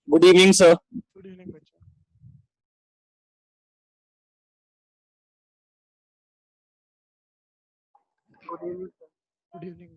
Good evening sir. Good evening बच्चा। Good evening sir. Good evening.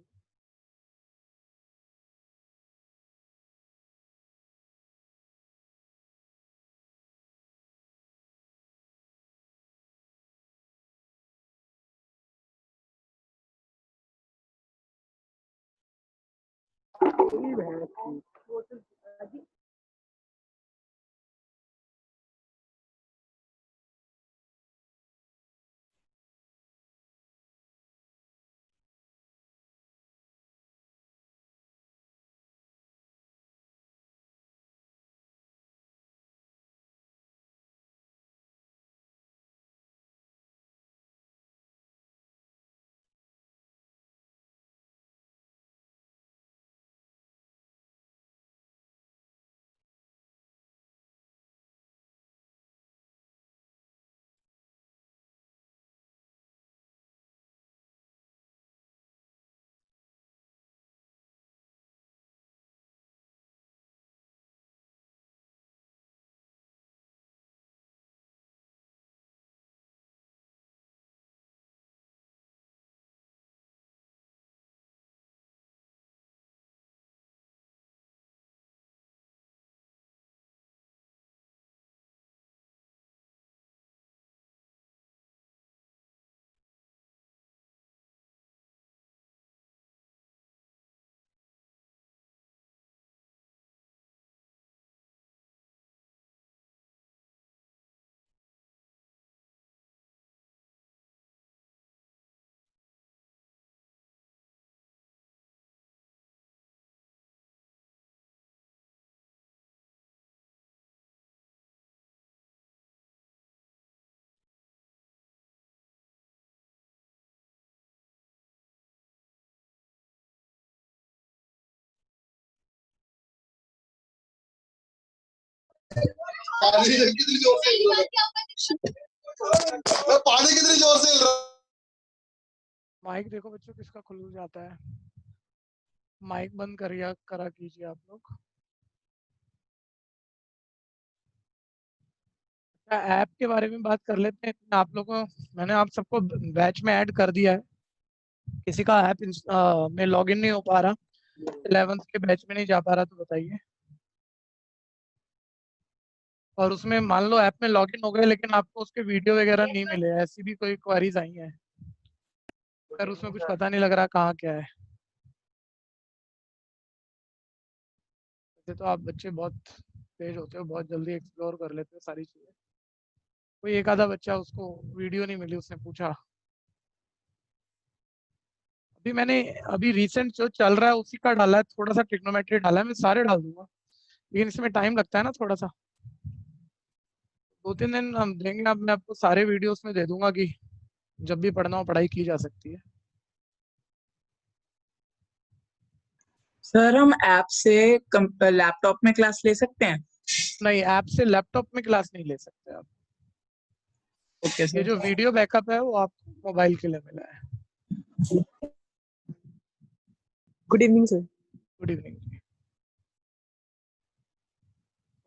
पानी कितनी जोर से हिल रहा है, पानी कितनी जोर से हिल रहा है। माइक देखो बच्चों किसका खुल जाता है। माइक बंद करा कीजिए आप लोग। ऐप के बारे में बात कर लेते हैं। आप लोगों मैंने आप सबको बैच में ऐड कर दिया है। किसी का ऐप में लॉगिन नहीं हो पा रहा, 11th के बैच में नहीं जा पा रहा तो बताइए। और उसमें मान लो ऐप में लॉगिन हो गए लेकिन आपको उसके वीडियो वगैरह नहीं मिले, ऐसी भी कोई क्वेरीज आई हैं? अगर उसमें कुछ पता नहीं लग रहा कहाँ क्या है। वैसे तो आप बच्चे बहुत तेज होते हो, बहुत जल्दी एक्सप्लोर कर लेते हो सारी चीज़ें। कोई एक आधा बच्चा उसको वीडियो नहीं मिली, उसने पूछा। अभी रिसेंट जो चल रहा है उसी का डाला है, थोड़ा सा ट्रिग्नोमेट्री डाला है। मैं सारे डाल दूंगा लेकिन इसमें टाइम लगता है ना थोड़ा सा। 2-3 दिन हम देंगे। अब मैं आपको सारे वीडियोस में दे दूंगा कि जब भी पढ़ना हो पढ़ाई की जा सकती है। सर हम ऐप से लैपटॉप में क्लास ले सकते हैं? नहीं, ऐप से लैपटॉप में क्लास नहीं ले सकते आप। ओके ये सर। जो वीडियो बैकअप है वो आपको मोबाइल के लिए मिला है। Good evening sir. Good evening.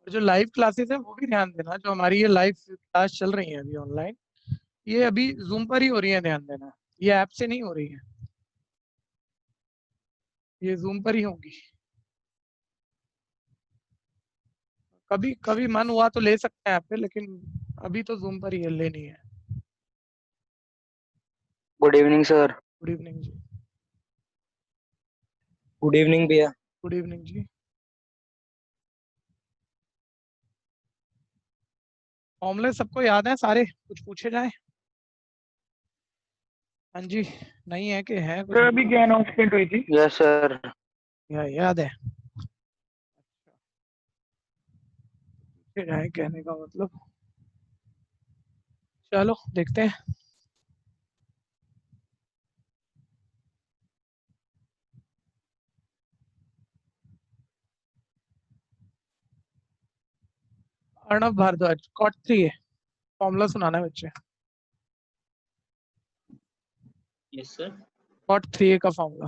और जो लाइव क्लासेस है वो भी ध्यान देना। जो हमारी ये लाइव क्लास चल रही है अभी ऑनलाइन, ये अभी जूम पर ही हो रही है, ध्यान देना। ये ऐप से नहीं हो रही है, ये जूम पर ही होगी। कभी कभी मन हुआ तो ले सकते हैं ऐप पे, लेकिन अभी तो जूम पर ही लेनी है। Good evening sir. Good evening ji. Good evening भैया। Good evening ji. फॉर्मूले सबको याद है सारे? कुछ पूछे जाए? हाँ जी। नहीं है कि है कुछ? अभी क्या अनाउंसमेंट हुई थी? Yes sir. याद है। पूछे जाए कहने का मतलब। चलो देखते हैं। अर्णव भारद्वाज, कॉट 3 है फॉर्मूला सुनाना है बच्चे। Yes sir. कॉट 3 का फॉर्मूला।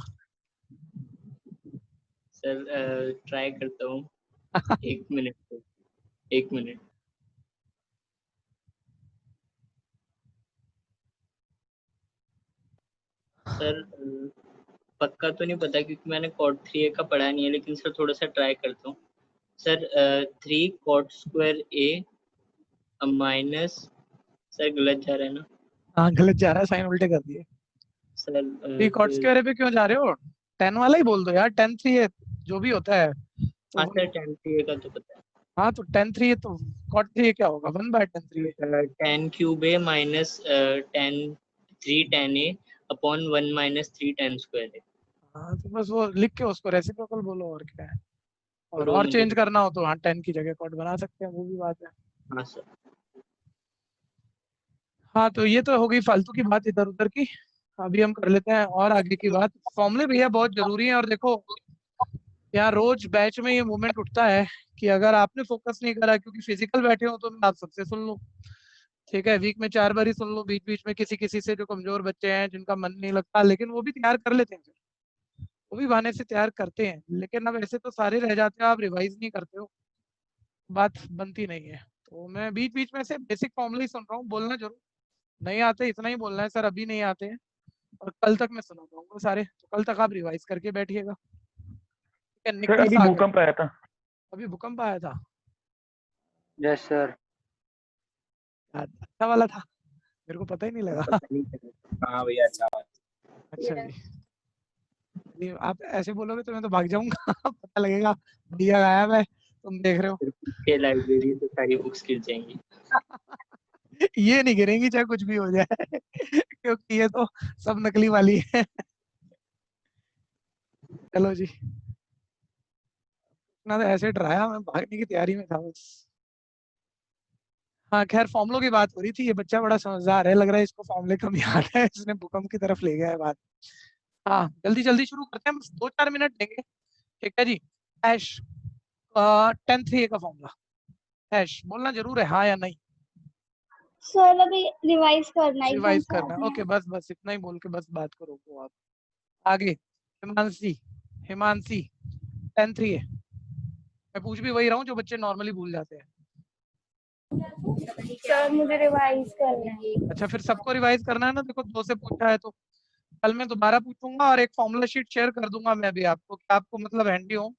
सर ट्राई करता हूँ। एक मिनट sir, एक मिनट। सर पक्का तो नहीं पता क्योंकि मैंने कॉट 3a का पढ़ा नहीं है, लेकिन सर थोड़ा सा ट्राई करता हूँ। Sir 3 cot square a minus, sir गलत जा रहा है ना हाँ गलत जा रहा है, साइन उल्टे कर दिए। सर? ये कॉट स्क्वायर पे क्यों जा रहे हो? 10 वाला ही बोल दो यार, 10 3 है जो भी होता है तो हाँ सर 10 3a का तो पता है। हाँ तो 10 3 है तो कॉट 3 क्या होगा, 1/10 3 है। 10 cube a minus 10 3 10 a upon 1 minus 3 10 square है। हाँ तो बस वो लिख के उसको रेसिप्रोकल बोलो, और क्या है। और वो और मुझे, चेंज करना हो तो हाँ 10 की जगह कॉट बना सकते हैं, वो भी बात है। हाँ सर। हाँ तो ये तो हो गई फालतू की बात इधर उधर की। अभी हम कर लेते हैं और आगे की बात। फॉर्मूले भैया बहुत जरूरी है, और देखो यहाँ रोज बैच में ये मूवमेंट उठता है कि अगर आपने फोकस नहीं करा क्योंकि फिजिकल बैठे हो तो मैं आप सबसे सुन लूँ, ठीक है, वीक में 4 बार ही सुन लो, बीच बीच में किसी किसी से जो कमजोर बच्चे हैं जिनका मन नहीं लगता, लेकिन वो भी तैयार कर लेते हैं फिर, वो भी बहाने से तैयार करते हैं, लेकिन अब ऐसे तो सारे रह जाते हो, आप रिवाइज नहीं करते हो, बात बनती नहीं है। तो मैं बीच बीच में से बेसिक फॉर्मूले ही सुन रहा हूँ, बोलना जरूर नहीं आते इतना ही बोलना है, सर अभी नहीं आते हैं और कल तक मैं सुना पाऊंगा सारे, तो कल तक आप रिवाइज करके बैठिएगा, ठीक है। सर निखिल अभी सागर, भूकंप आया था। अभी भूकंप आया था, यस सर। अच्छा वाला था, मेरे को पता ही नहीं लगा। पता नहीं चला। हाँ भैया अच्छा बात। अच्छा जी, नहीं आप ऐसे बोलोगे तो मैं तो भाग जाऊंगा। पता लगेगा भैया गायब है, तुम देख रहे हो। के लाइब्रेरी से सारी बुक्स गिर जाएंगी। ये नहीं गिरेंगी चाहे कुछ भी हो जाए, क्योंकि ये तो सब नकली वाली है। चलो जी, ना तो ऐसे डराया, मैं भागने की तैयारी में था बस। हाँ खैर फॉर्मुलों की बात हो रही थी, ये बच्चा बड़ा समझदार है, लग रहा है इसको फॉर्मूले कम याद है, इसने भूकंप की तरफ ले गया है बात। हाँ जल्दी जल्दी शुरू करते हैं, बस 2-4 मिनट देंगे, ठीक है जी। हैश 10 3 का फॉर्मूला, हैश बोलना जरूर है हाँ या नहीं। सर अभी रिवाइज करना है, एकदम रिवाइज से करना है, याद ओके, नहीं बस बस इतना ही बोल के बस बात करो को आप। आगे हिमांशी, हिमांशी 10 3 है, मैं पूछ भी वही रहा हूँ जो बच्चे नॉर्मली भूल जाते हैं। है। सर मुझे रिवाइज करना है। अच्छा फिर सबको रिवाइज करना है ना, देखो 2 से पूछा है तो कल मैं दोबारा पूछूंगा और एक फॉर्मूला शीट शेयर कर दूंगा मैं भी आपको, कि आपको मतलब हैंडी हो,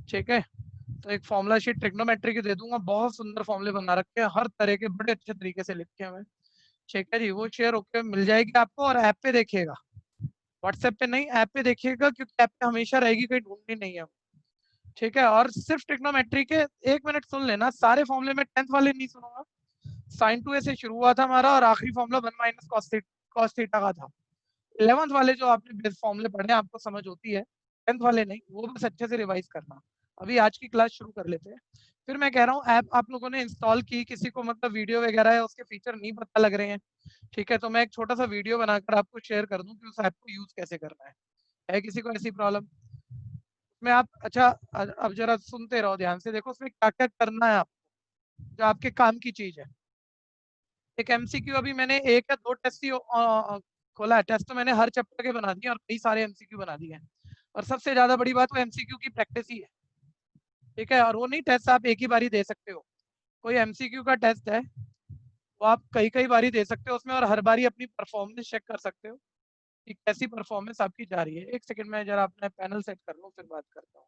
ठीक है। तो एक फॉर्मूला शीट ट्रिग्नोमेट्री की दे दूंगा, बहुत सुंदर फॉर्मूले बना रखे हैं, हर तरह के बड़े अच्छे तरीके से लिखे हुए हैं, ठीक है जी। वो शेयर होके मिल जाएगी आपको, और ऐप पे देखिएगा, व्हाट्सएप पे नहीं, ऐप पे देखिएगा, क्योंकि ऐप पे हमेशा रहेगी, कहीं ढूंढनी नहीं है, ठीक है। और सिर्फ ट्रिग्नोमेट्री के 1 मिनट सुन लेना, सारे फॉर्मूले में 10th वाले नहीं सुनूंगा। साइन 2a से शुरू हुआ था हमारा, और आखिरी फॉर्मूला 1 माइनस कॉस थीटा का था। 11th वाले जो आपने बेस फॉर्मूले पढ़े आपको समझ होती है, 10th वाले नहीं, वो बस अच्छे से रिवाइज करना। अभी आज की क्लास शुरू कर लेते हैं। फिर मैं कह रहा हूँ ऐप आप लोगों ने इंस्टॉल की, किसी को मतलब वीडियो वगैरह है उसके फीचर नहीं पता लग रहे हैं, ठीक है, तो मैं एक छोटा सा वीडियो बनाकर आपको शेयर कर दूं कि उस ऐप को यूज कैसे करना है किसी को ऐसी प्रॉब्लम में आप, अच्छा अब जरा सुनते रहो ध्यान से, देखो उसमें क्या क्या करना है आपको, जो आपके काम की चीज है। एक एमसीक्यू अभी मैंने 1 या 2 टेस्ट ही खोला है, टेस्ट तो मैंने हर चैप्टर के बना दिए और कई सारे एमसीक्यू बना दिए हैं, और सबसे ज्यादा बड़ी बात वो एमसीक्यू की प्रैक्टिस ही है, ठीक है। और वो नहीं टेस्ट आप एक ही बारी दे सकते हो, कोई एमसीक्यू का टेस्ट है वो आप कई कई बारी दे सकते हो उसमें, और हर बारी अपनी परफॉर्मेंस चेक कर सकते हो कि कैसी परफॉर्मेंस आपकी जा रही है। एक सेकंड में जरा अपना पैनल सेट कर लूँ फिर बात करता हूँ।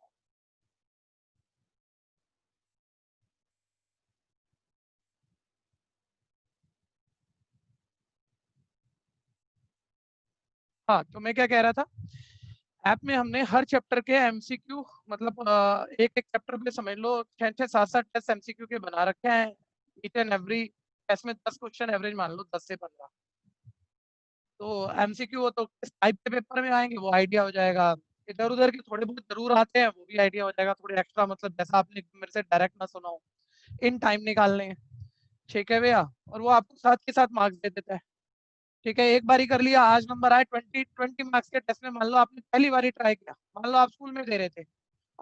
हाँ तो मैं क्या कह रहा था, ऐप में हमने हर चैप्टर के एमसीक्यू, मतलब एक एक चैप्टर पे समझ लो 6-7 टेस्ट एमसीक्यू के बना रखे हैं, ईच एंड एवरी टेस्ट में 10 क्वेश्चन एवरेज मान लो 10 से 15। तो एमसीक्यू वो तो किस टाइप के पेपर में आएंगे वो आइडिया हो जाएगा, इधर उधर के थोड़े बहुत जरूर आते हैं वो भी आइडिया हो जाएगा, थोड़े एक्स्ट्रा मतलब जैसा आपने मेरे से डायरेक्ट ना सुना हो, इन टाइम निकालने हैं, ठीक है भैया। और वो आपको साथ के साथ मार्क्स दे देता है, ठीक है। एक बार ही कर लिया, आज नंबर आए 20 मार्क्स के टेस्ट में, मान लो आपने पहली बार ही ट्राई किया, मान लो आप स्कूल में दे रहे थे,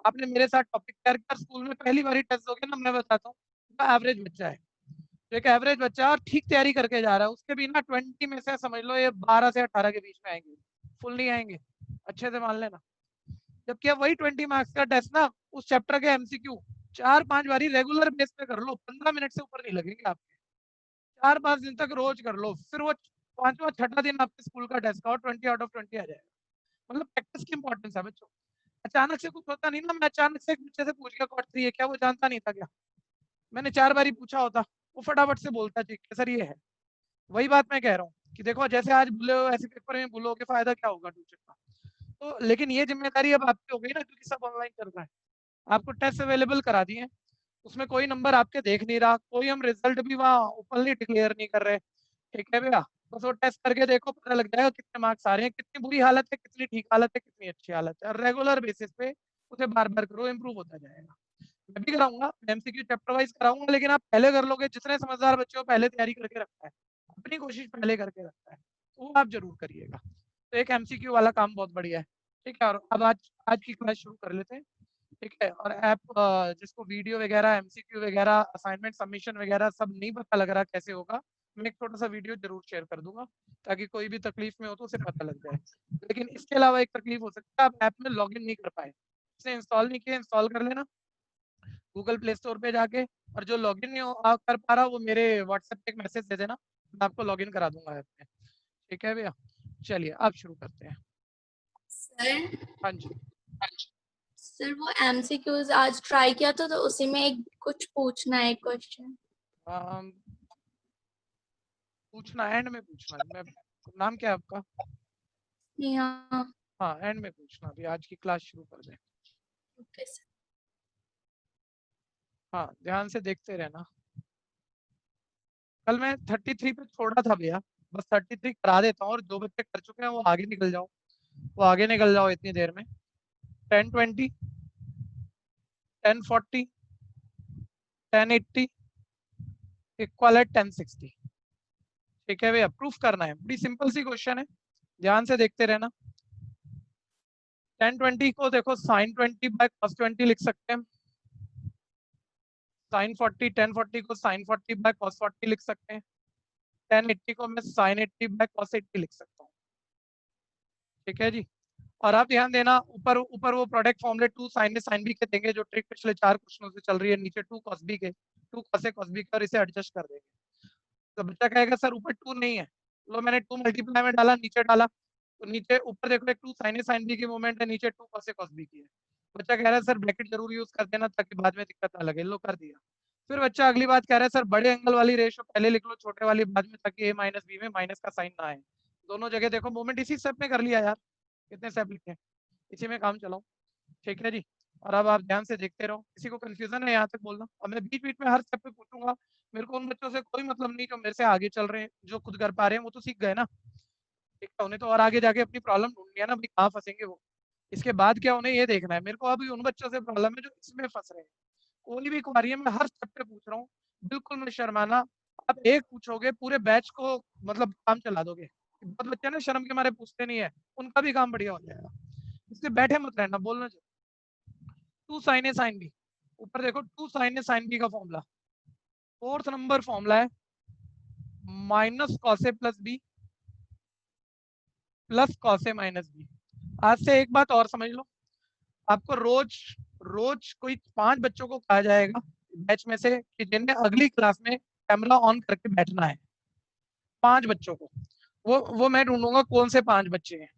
आपने मेरे साथ टॉपिक शेयर कर, स्कूल में पहली बार ही टेस्ट दोगे ना, मैं बताता हूँ, तो एवरेज बच्चा है, तो एक एवरेज बच्चा और ठीक तैयारी करके जा रहा है, उसके भी ना 20 में से समझ लो ये 12 से 18 के बीच में आएंगे, फुल नहीं आएंगे, अच्छे से मान लेना। जबकि अब वही 20 मार्क्स का टेस्ट ना, उस चैप्टर के एमसीक्यू 4-5 बारी रेगुलर बेस पे कर लो, 15 मिनट से ऊपर नहीं लगेंगे आपके। 4-5 दिन तक रोज कर लो, फिर वो 5वां 6ठा दिन आपके स्कूल का टेस्ट का और 20 आउट ऑफ 20 आ जाएगा। मतलब प्रैक्टिस की इंपॉर्टेंस है बच्चों। अचानक से कुछ होता नहीं ना, मैं अचानक से एक बच्चे से पूछ गया कॉट 3 है क्या, वो जानता नहीं था क्या, मैंने 4 बारी पूछा होता, वो फटाफट से बोलता ठीक है सर ये है। वही बात मैं कह रहा हूँ कि देखो जैसे आज भूले हो ऐसे पेपर में भूलोगे, फायदा क्या होगा ट्यूशन का। तो लेकिन ये जिम्मेदारी अब आपकी हो गई ना, क्योंकि सब ऑनलाइन चल रहा है, आपको टेस्ट अवेलेबल करा दिए, उसमें कोई नंबर आपके देख नहीं रहा, कोई हम रिजल्ट भी वहाँ ओपनली डिक्लेयर नहीं कर रहे, ठीक है भैया। बस वो टेस्ट करके देखो, पता लग जाएगा कितने मार्क्स आ रहे हैं, कितनी बुरी हालत है, कितनी ठीक हालत है, कितनी अच्छी हालत है, और रेगुलर बेसिस पे उसे बार बार करो, इम्प्रूव होता जाएगा। मैं भी कराऊंगा, एमसीक्यू चैप्टर वाइज कराऊंगा, लेकिन आप पहले कर लोगे, जितने समझदार बच्चे हो पहले तैयारी करके रखता है, अपनी कोशिश पहले करके रखता है, तो वो आप जरूर करिएगा। तो एक एमसीक्यू वाला काम बहुत बढ़िया है, ठीक है। और अब आज की क्लास शुरू कर लेते हैं, ठीक है। और ऐप जिसको वीडियो वगैरह, एमसीक्यू वगैरह, असाइनमेंट सबमिशन वगैरह सब नहीं पता लग रहा कैसे होगा, मैं एक छोटा सा वीडियो जरूर शेयर कर दूंगा, ताकि कोई भी तकलीफ में हो तो उसे पता लग जाए। लेकिन इसके अलावा एक तकलीफ हो सकता है, आप ऐप में लॉगिन नहीं कर पाए, इसे इंस्टॉल नहीं किया, इंस्टॉल कर लेना गूगल प्ले स्टोर पे जाके, और जो लॉगिन नहीं कर पा रहा वो मेरे व्हाट्सएप पे एक मैसेज दे देना, मैं आपको लॉगिन करा दूंगा ऐप में, ठीक है भैया। चलिए अब शुरू करते हैं। सर हाँ जी। सर वो एमसीक्यूज आज ट्राई किया था, तो उसी में एक कुछ पूछना है क्वेश्चन। पूछना एंड में पूछना, मैं नाम क्या है आपका? हाँ हाँ एंड में पूछना, अभी आज की क्लास शुरू कर दें। Okay sir. हाँ ध्यान से देखते रहना। कल मैं 33 पे छोड़ा था भैया, बस 33 करा देता हूँ, और जो बच्चे कर चुके हैं वो आगे निकल जाओ, वो आगे निकल जाओ इतनी देर में। 1020, 1040, 1080 इक्वल है 1060, ठीक है भैया। प्रूफ करना है, बड़ी सिंपल सी क्वेश्चन है, ध्यान से देखते रहना। 1020 को देखो साइन 20 बाय कॉस 20 लिख सकते हैं, साइन 40, 1040 को साइन 40 बाय कॉस 40 लिख सकते हैं, 1080 को मैं साइन 80 बाय कॉस 80 लिख सकता हूँ, ठीक है जी। और आप ध्यान देना, ऊपर ऊपर वो प्रोडक्ट फॉर्मूले 2 साइन ए साइन बी के देंगे, जो ट्रिक पिछले 4 क्वेश्चनों से चल रही है, नीचे 2 कॉस बी के, 2 कॉस ए कॉस बी के, और इसे एडजस्ट कर देंगे। तो बच्चा कहेगा सर ऊपर 2 नहीं है, लो मैंने 2 मल्टीप्लाई में डाला, नीचे डाला, तो नीचे ऊपर देखो एक 2 साइन ए साइन बी की मूवमेंट है, नीचे 2 कॉस ए कॉस बी की है। बच्चा कह रहा है सर ब्रैकेट जरूर यूज कर देना ताकि बाद में दिक्कत ना लगे, लो कर दिया। फिर बच्चा अगली बात कह रहा है सर बड़े एंगल वाली रेशो पहले लिख लो, छोटे वाली बाद में, ताकि ए माइनस बी में माइनस का साइन ना आए। दोनों जगह देखो मूवमेंट इसी स्टेप में कर लिया यार, कितने स्टेप लिखे, इसी में काम चलाओ, ठीक है जी। और अब आप ध्यान से देखते रहो, किसी को कंफ्यूजन है यहाँ तक बोलना, अब मैं बीच बीच में हर स्टेप पे पूछूंगा, मेरे को उन बच्चों से कोई मतलब नहीं जो मेरे से आगे चल रहे हैं, जो खुद कर पा रहे हैं वो तो सीख गए ना, ठीक है। उन्हें तो और आगे जाके अपनी प्रॉब्लम ढूंढनी है ना भाई, कहाँ फंसेंगे वो, इसके बाद क्या उन्हें ये देखना है। मेरे को अभी उन बच्चों से प्रॉब्लम है जो इसमें फंस रहे हैं, कोई भी क्वारी है मैं हर स्टेप पे पूछ रहा हूँ, बिल्कुल मत शर्माना। आप एक पूछोगे पूरे बैच को मतलब काम चला दोगे, बहुत बच्चे ना शर्म के मारे पूछते नहीं है, उनका भी काम बढ़िया हो जाएगा, इसलिए बैठे मत रहना, बोलना चाहिए। 2 साइन ए साइन बी, ऊपर देखो 2 साइन ए साइन बी का फॉर्मूला, 4th नंबर फॉर्मूला है minus cos A plus B plus cos A minus B. आज से एक बात और समझ लो, आपको रोज रोज कोई 5 बच्चों को कहा जाएगा बैच में से कि जिन्हें अगली क्लास में कैमरा ऑन करके बैठना है, 5 बच्चों को, वो मैं ढूंढूंगा कौन से 5 बच्चे हैं।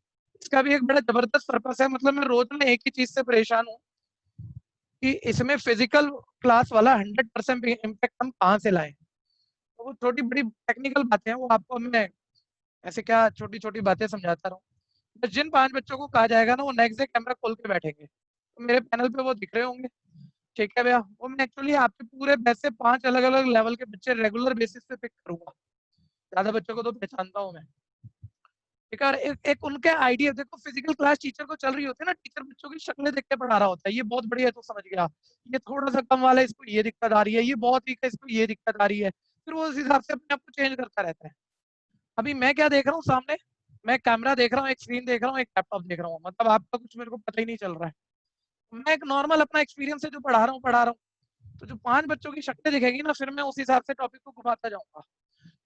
इसका भी एक बड़ा जबरदस्त पर्पस है, मतलब मैं रोज में एक ही चीज से परेशान हूँ कि इसमें फिजिकल क्लास वाला 100% इम्पैक्ट हम कहाँ से लाएं। तो वो छोटी बड़ी टेक्निकल बातें हैं, वो आपको मैं ऐसे क्या छोटी छोटी बातें समझाता रहूँ। बस जिन 5 बच्चों को कहा जाएगा ना वो नेक्स्ट डे कैमरा खोल के बैठेंगे, तो मेरे पैनल पे वो दिख रहे होंगे, ठीक है भैया। वो मैं एक्चुअली आपके पूरे बैच से 5 अलग अलग लेवल के बच्चे रेगुलर बेसिस पे पिक करूंगा, ज्यादा बच्चों को तो पहचानता हूँ मैं, ठीक है। और एक उनके आइडिया देखो, फिजिकल क्लास टीचर को चल रही होती है ना, टीचर बच्चों की शक्लें देख के पढ़ा रहा होता है, ये बहुत बढ़िया तो समझ गया, ये थोड़ा सा कम वाला है इसको ये दिक्कत आ रही है, ये बहुत वीक है इसको ये दिक्कत आ रही है, फिर वो उस हिसाब से अपने आप को चेंज करता रहता है। अभी मैं क्या देख रहा हूँ सामने, मैं कैमरा देख रहा हूँ, एक स्क्रीन देख रहा हूँ, एक लैपटॉप देख रहा हूँ, मतलब आपका कुछ मेरे को पता ही नहीं चल रहा है, मैं एक नॉर्मल अपना एक्सपीरियंस से जो पढ़ा रहा हूँ। तो जो 5 बच्चों की शक्लें दिखेगी ना, फिर मैं उस हिसाब से टॉपिक को घुमाता जाऊंगा,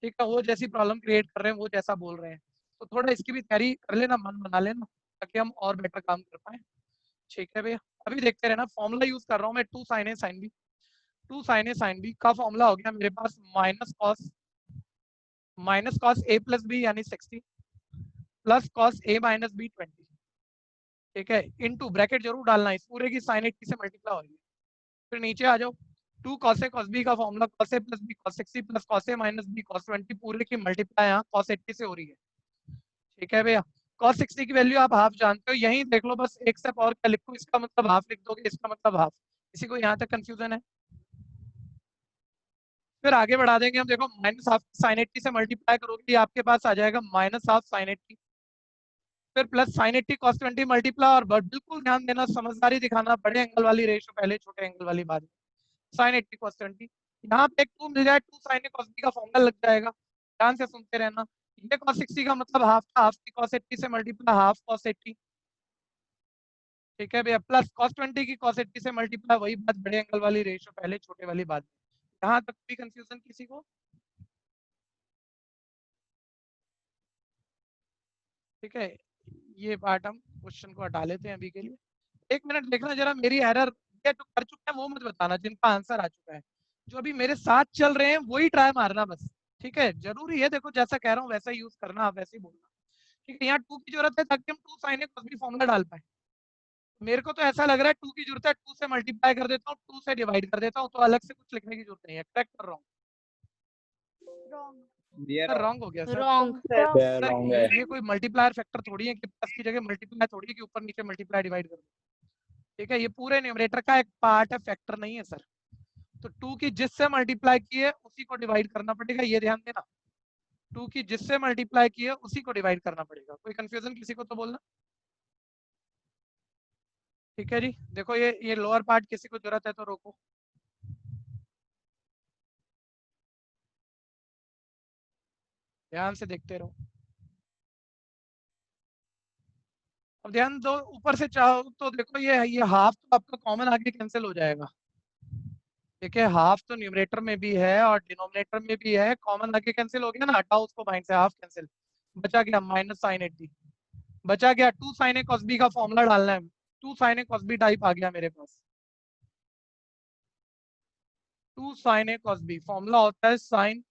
ठीक है। वो जैसी प्रॉब्लम क्रिएट कर रहे हैं, वो जैसा बोल रहे हैं, तो थोड़ा इसकी भी तैयारी कर लेना, मन बना लेना, ताकि हम और बेटर काम कर पाए, ठीक है भैया। अभी देखते रहना, फॉर्मूला यूज कर रहा हूँ मैं 2 sine A sine B, 2 sin a sin b का फॉर्मूला हो गया मेरे पास minus cos a plus B यानी 60 plus cos a minus B 20, ठीक है, इनटू ब्रैकेट जरूर डालना है, इस पूरे की sin 80 से मल्टीप्लाई हो रही है। फिर नीचे आ जाओ, 2 cos a cos b का formula cos a plus b cos 60 plus cos a minus b cos 20 पूरे की मल्टीप्लाई यहाँ cos 80 से हो रही है, ठीक है भैया। cos 60 की वैल्यू आप हाफ जानते हो, यहीं देख लो बस, एक स्टेप और क्या लिखो, इसका मतलब हाफ लिख दोगे, इसका मतलब हाफ। किसी को यहाँ तक कंफ्यूजन है? फिर आगे बढ़ा देंगे हम, देखो माइनस हाफ साइन 80 से मल्टीप्लाई करोगे आपके पास आ जाएगा माइनस हाफ साइन 80, फिर प्लस साइन 80 cos 20 मल्टीप्लाई, और बिल्कुल ध्यान देना, समझदारी दिखाना, बड़े एंगल वाली रेशो पहले, छोटे एंगल वाली बाद में। साइन 80 cos 20, यहाँ पे एक 2 मिल जाए, 2 sin a cos b का फॉर्मूला लग जाएगा, ध्यान से सुनते रहना। ये cos 60 का मतलब हाफ था, हाफ की cos 80 से मल्टीप्लाई हाफ cos 80, ठीक है भैया, प्लस cos 20 की cos 80 से मल्टीप्लाई, वही बात, बड़े एंगल वाली रेशो पहले, छोटे वाली बाद में। यहाँ तक भी कंफ्यूजन किसी को? ठीक है, ये पार्ट हम क्वेश्चन को हटा लेते हैं अभी के लिए। एक मिनट देखना जरा, मेरी एरर जो कर चुके हैं वो मत बताना, जिनका आंसर आ चुका है, जो अभी मेरे साथ चल रहे हैं वही ट्राई मारना बस, ठीक है, जरूरी है, देखो जैसा कह रहा हूँ वैसा यूज करना, आप वैसे ही बोलना, ठीक है। यहाँ 2 की जरूरत है ताकि हम 2 sin a cos b formula डाल पाए। मेरे को तो ऐसा लग रहा है 2 की जरूरत है, 2 से मल्टीप्लाई कर देता हूँ, 2 से डिवाइड कर देता हूँ, तो अलग से कुछ लिखने की जरूरत नहीं है। करेक्ट कर रहा हूँ? सर रॉन्ग हो गया सर। रॉन्ग सर ये कोई मल्टीप्लायर फैक्टर थोड़ी है कि प्लस की जगह मल्टीप्लाई थोड़ी है कि ऊपर नीचे मल्टीप्लाई डिवाइड कर दो, ठीक है, ये पूरे न्यूमरेटर का एक पार्ट है, फैक्टर नहीं है सर। तो 2 की जिससे मल्टीप्लाई की है उसी को डिवाइड करना पड़ेगा, ये ध्यान देना, 2 की जिससे मल्टीप्लाई की है उसी को डिवाइड करना पड़ेगा। कोई कंफ्यूजन किसी को तो बोलना, ठीक है जी। देखो ये लोअर पार्ट किसी को जरूरत है तो रोको, ध्यान से देखते रहो। अब ध्यान दो, ऊपर से चाहो तो देखो, ये हाफ तो आपका कॉमन आगे कैंसिल हो जाएगा, देखिए हाफ तो न्यूमरेटर में भी है और डिनोमिनेटर में भी है, कॉमन आगे कैंसिल हो गया ना, हटाओ उसको माइंड से, हाफ कैंसिल, बचा गया माइनस साइन 80, बचा गया 2 sin a cos b का फॉर्मूला डालना है, 2 sin a cos b type आ गया मेरे पास, 2 sin a cos b formula होता है sin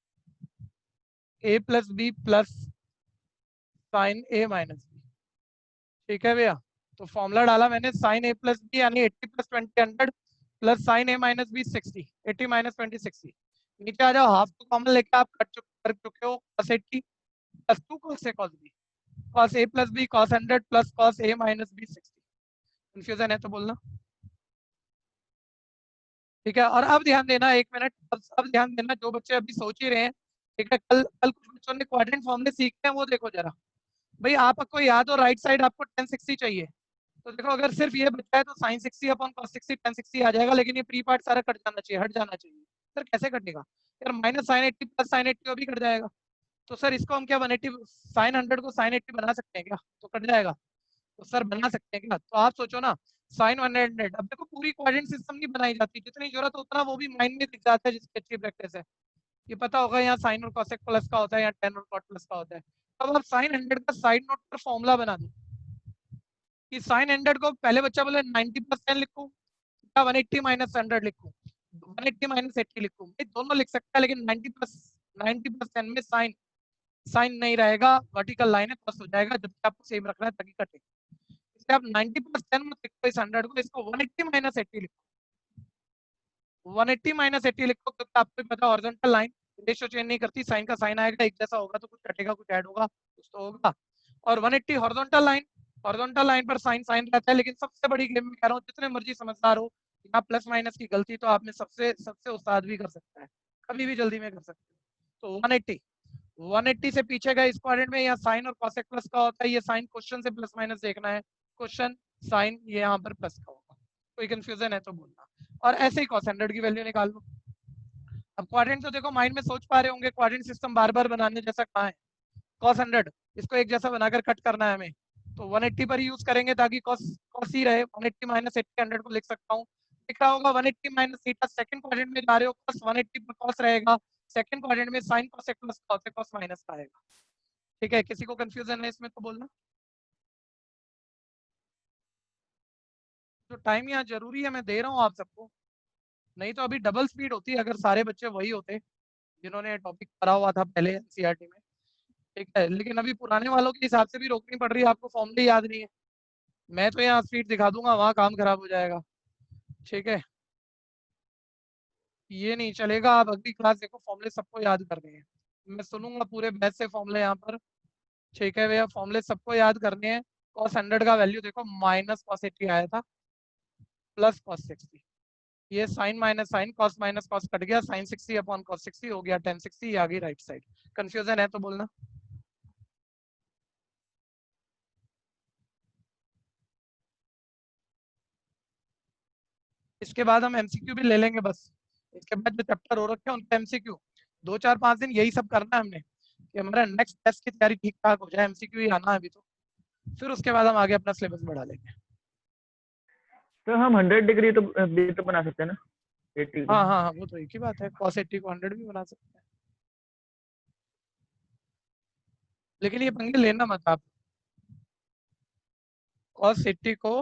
a plus B plus sin a minus B, ठीक है भैया। तो फॉर्मूला डाला मैंने sin a प्लस बी यानी 80 plus 20 100 plus sin a minus B 60, 80 minus 20 60, नीचे आ जाओ, हाफ को कॉमन लेके आप कर चुके हो, cos 80 plus 2 cos a cos b, cos a plus b cos 100 plus cos a minus b 60। Confusion है तो बोलना, ठीक है। और अब ध्यान देना, एक मिनट, अब ध्यान देना, जो बच्चे अभी सोच ही रहे हैं, ठीक है, कल कल कुछ बच्चों ने क्वाड्रेंट फॉर्मूले सीखे हैं, वो देखो जरा, भाई आपको याद हो राइट साइड आपको tan 60 चाहिए, तो देखो अगर सिर्फ ये बचा है तो sin 60 अपॉन cos 60 tan 60 आ जाएगा, लेकिन ये प्री पार्ट सारा कट जाना चाहिए, हट जाना चाहिए। सर कैसे कटेगा यार, माइनस sin 80 प्लस sin 80 वो भी कट जाएगा, तो सर इसको हम क्या 180 sin 100 को sin 80 बना सकते हैं क्या, तो कट जाएगा, तो सर बना सकते हैं क्या, तो आप सोचो ना साइन 100, अब देखो पूरी क्वाड्रेंट सिस्टम नहीं बनाई जाती, जितनी जरूरत उतना वो भी माइंड में दिख जाता है, जिसकी अच्छी प्रैक्टिस है, ये पता होगा यहाँ साइन और कॉसेक प्लस का होता है, यहाँ टेन और कॉट प्लस का होता है। अब आप साइन 100 का साइड नोट पर फॉर्मूला बना दो कि साइन 100 को पहले बच्चा बोले 90 प्लस 10 लिखूं या 180 माइनस 100 लिखूं, 180 माइनस 80 लिखूं, दोनों लिख सकता है, लेकिन 90 प्लस 10 में साइन साइन नहीं रहेगा, वर्टिकल लाइन है, क्रॉस हो जाएगा, जबकि आपको सेम रखना है ताकि कटे, इसलिए आप 90 प्लस 10 मत लिखो इस 100 को, इसको 180 माइनस 80 लिखो, 180 माइनस 80 लिखो, क्योंकि आपको पता है हॉरिजॉन्टल लाइन रेशियो चेंज नहीं करती, साइन का साइन आएगा, एक जैसा होगा तो कुछ कटेगा, कुछ ऐड होगा, कुछ तो होगा। और 180 हॉरिजॉन्टल लाइन पर साइन साइन रहता है, लेकिन सबसे बड़ी गेम में कह रहा हूँ, जितने मर्जी समझदार हो, यहाँ प्लस माइनस की गलती तो आप में सबसे सबसे उस्ताद भी कर सकता है, कभी भी जल्दी में कर सकते हो। तो 180 से पीछे गए, इस क्वाड्रेंट में यहाँ साइन और कॉसेक प्लस का होता है, ये साइन क्वेश्चन से प्लस माइनस देखना है, क्वेश्चन साइन ये यहाँ पर प्लस का होगा, कोई कंफ्यूजन है तो बोलना। और ऐसे ही cos 100 की वैल्यू निकाल लो। अब क्वाड्रेंट तो देखो माइंड में सोच पा रहे होंगे, क्वाड्रेंट सिस्टम बार बार बनाने जैसा कहाँ है, cos 100 इसको एक जैसा बनाकर कट करना है हमें, तो 180 पर ही यूज करेंगे ताकि cos ही रहे, 180 माइनस 80 100 को लिख सकता हूँ, लिख रहा होगा 180 माइनस थीटा, सेकंड क्वाड्रेंट में जा रहे हो cos 180 पर cos रहेगा, सेकंड क्वाड्रेंट में sin cos plus cos minus का आएगा, ठीक है। किसी को कंफ्यूजन है इसमें तो बोलना, जो टाइम यहाँ जरूरी है मैं दे रहा हूँ आप सबको, नहीं तो अभी डबल स्पीड होती अगर सारे बच्चे वही होते जिन्होंने टॉपिक पढ़ा हुआ था पहले एनसीईआरटी में, ठीक है। लेकिन अभी पुराने वालों के हिसाब से भी रोकनी पड़ रही है, आपको फॉर्मूले याद नहीं है। मैं तो यहाँ स्पीड दिखा दूंगा, वहाँ काम खराब हो जाएगा, ठीक है। ये नहीं चलेगा, आप अगली क्लास देखो, फॉर्मूले सबको याद करने हैं। मैं सुनूंगा पूरे बैच से फॉर्मूले यहाँ पर, ठीक है भैया। फॉर्मूले सबको याद करने हैं। cos 100 का वैल्यू देखो माइनस cos 80 आया था प्लस cos 60, ये sine minus sine, cos minus cos cut गया, साइन 60 अपॉन कॉस 60 हो गया tan 60, ये आ गई राइट साइड। कंफ्यूजन है तो बोलना। इसके बाद हम एमसीक्यू भी ले लेंगे बस। इसके बाद जो चैप्टर हो रखे हैं उनके एमसीक्यू 2 4 5 दिन यही सब करना है हमने कि हमारा नेक्स्ट टेस्ट की तैयारी ठीक ठाक हो जाए। एमसीक्यू ही आना है अभी तो, फिर उसके बाद हम आगे अपना सिलेबस बढ़ा लेंगे। तो हम 100 डिग्री तो भी तो बना सकते हैं ना, 80 को। हाँ हाँ हाँ, वो तो एक ही बात है, cos 80 को 100 भी बना सकते हैं, लेकिन ये पंगे लेना मत आप। cos 80 को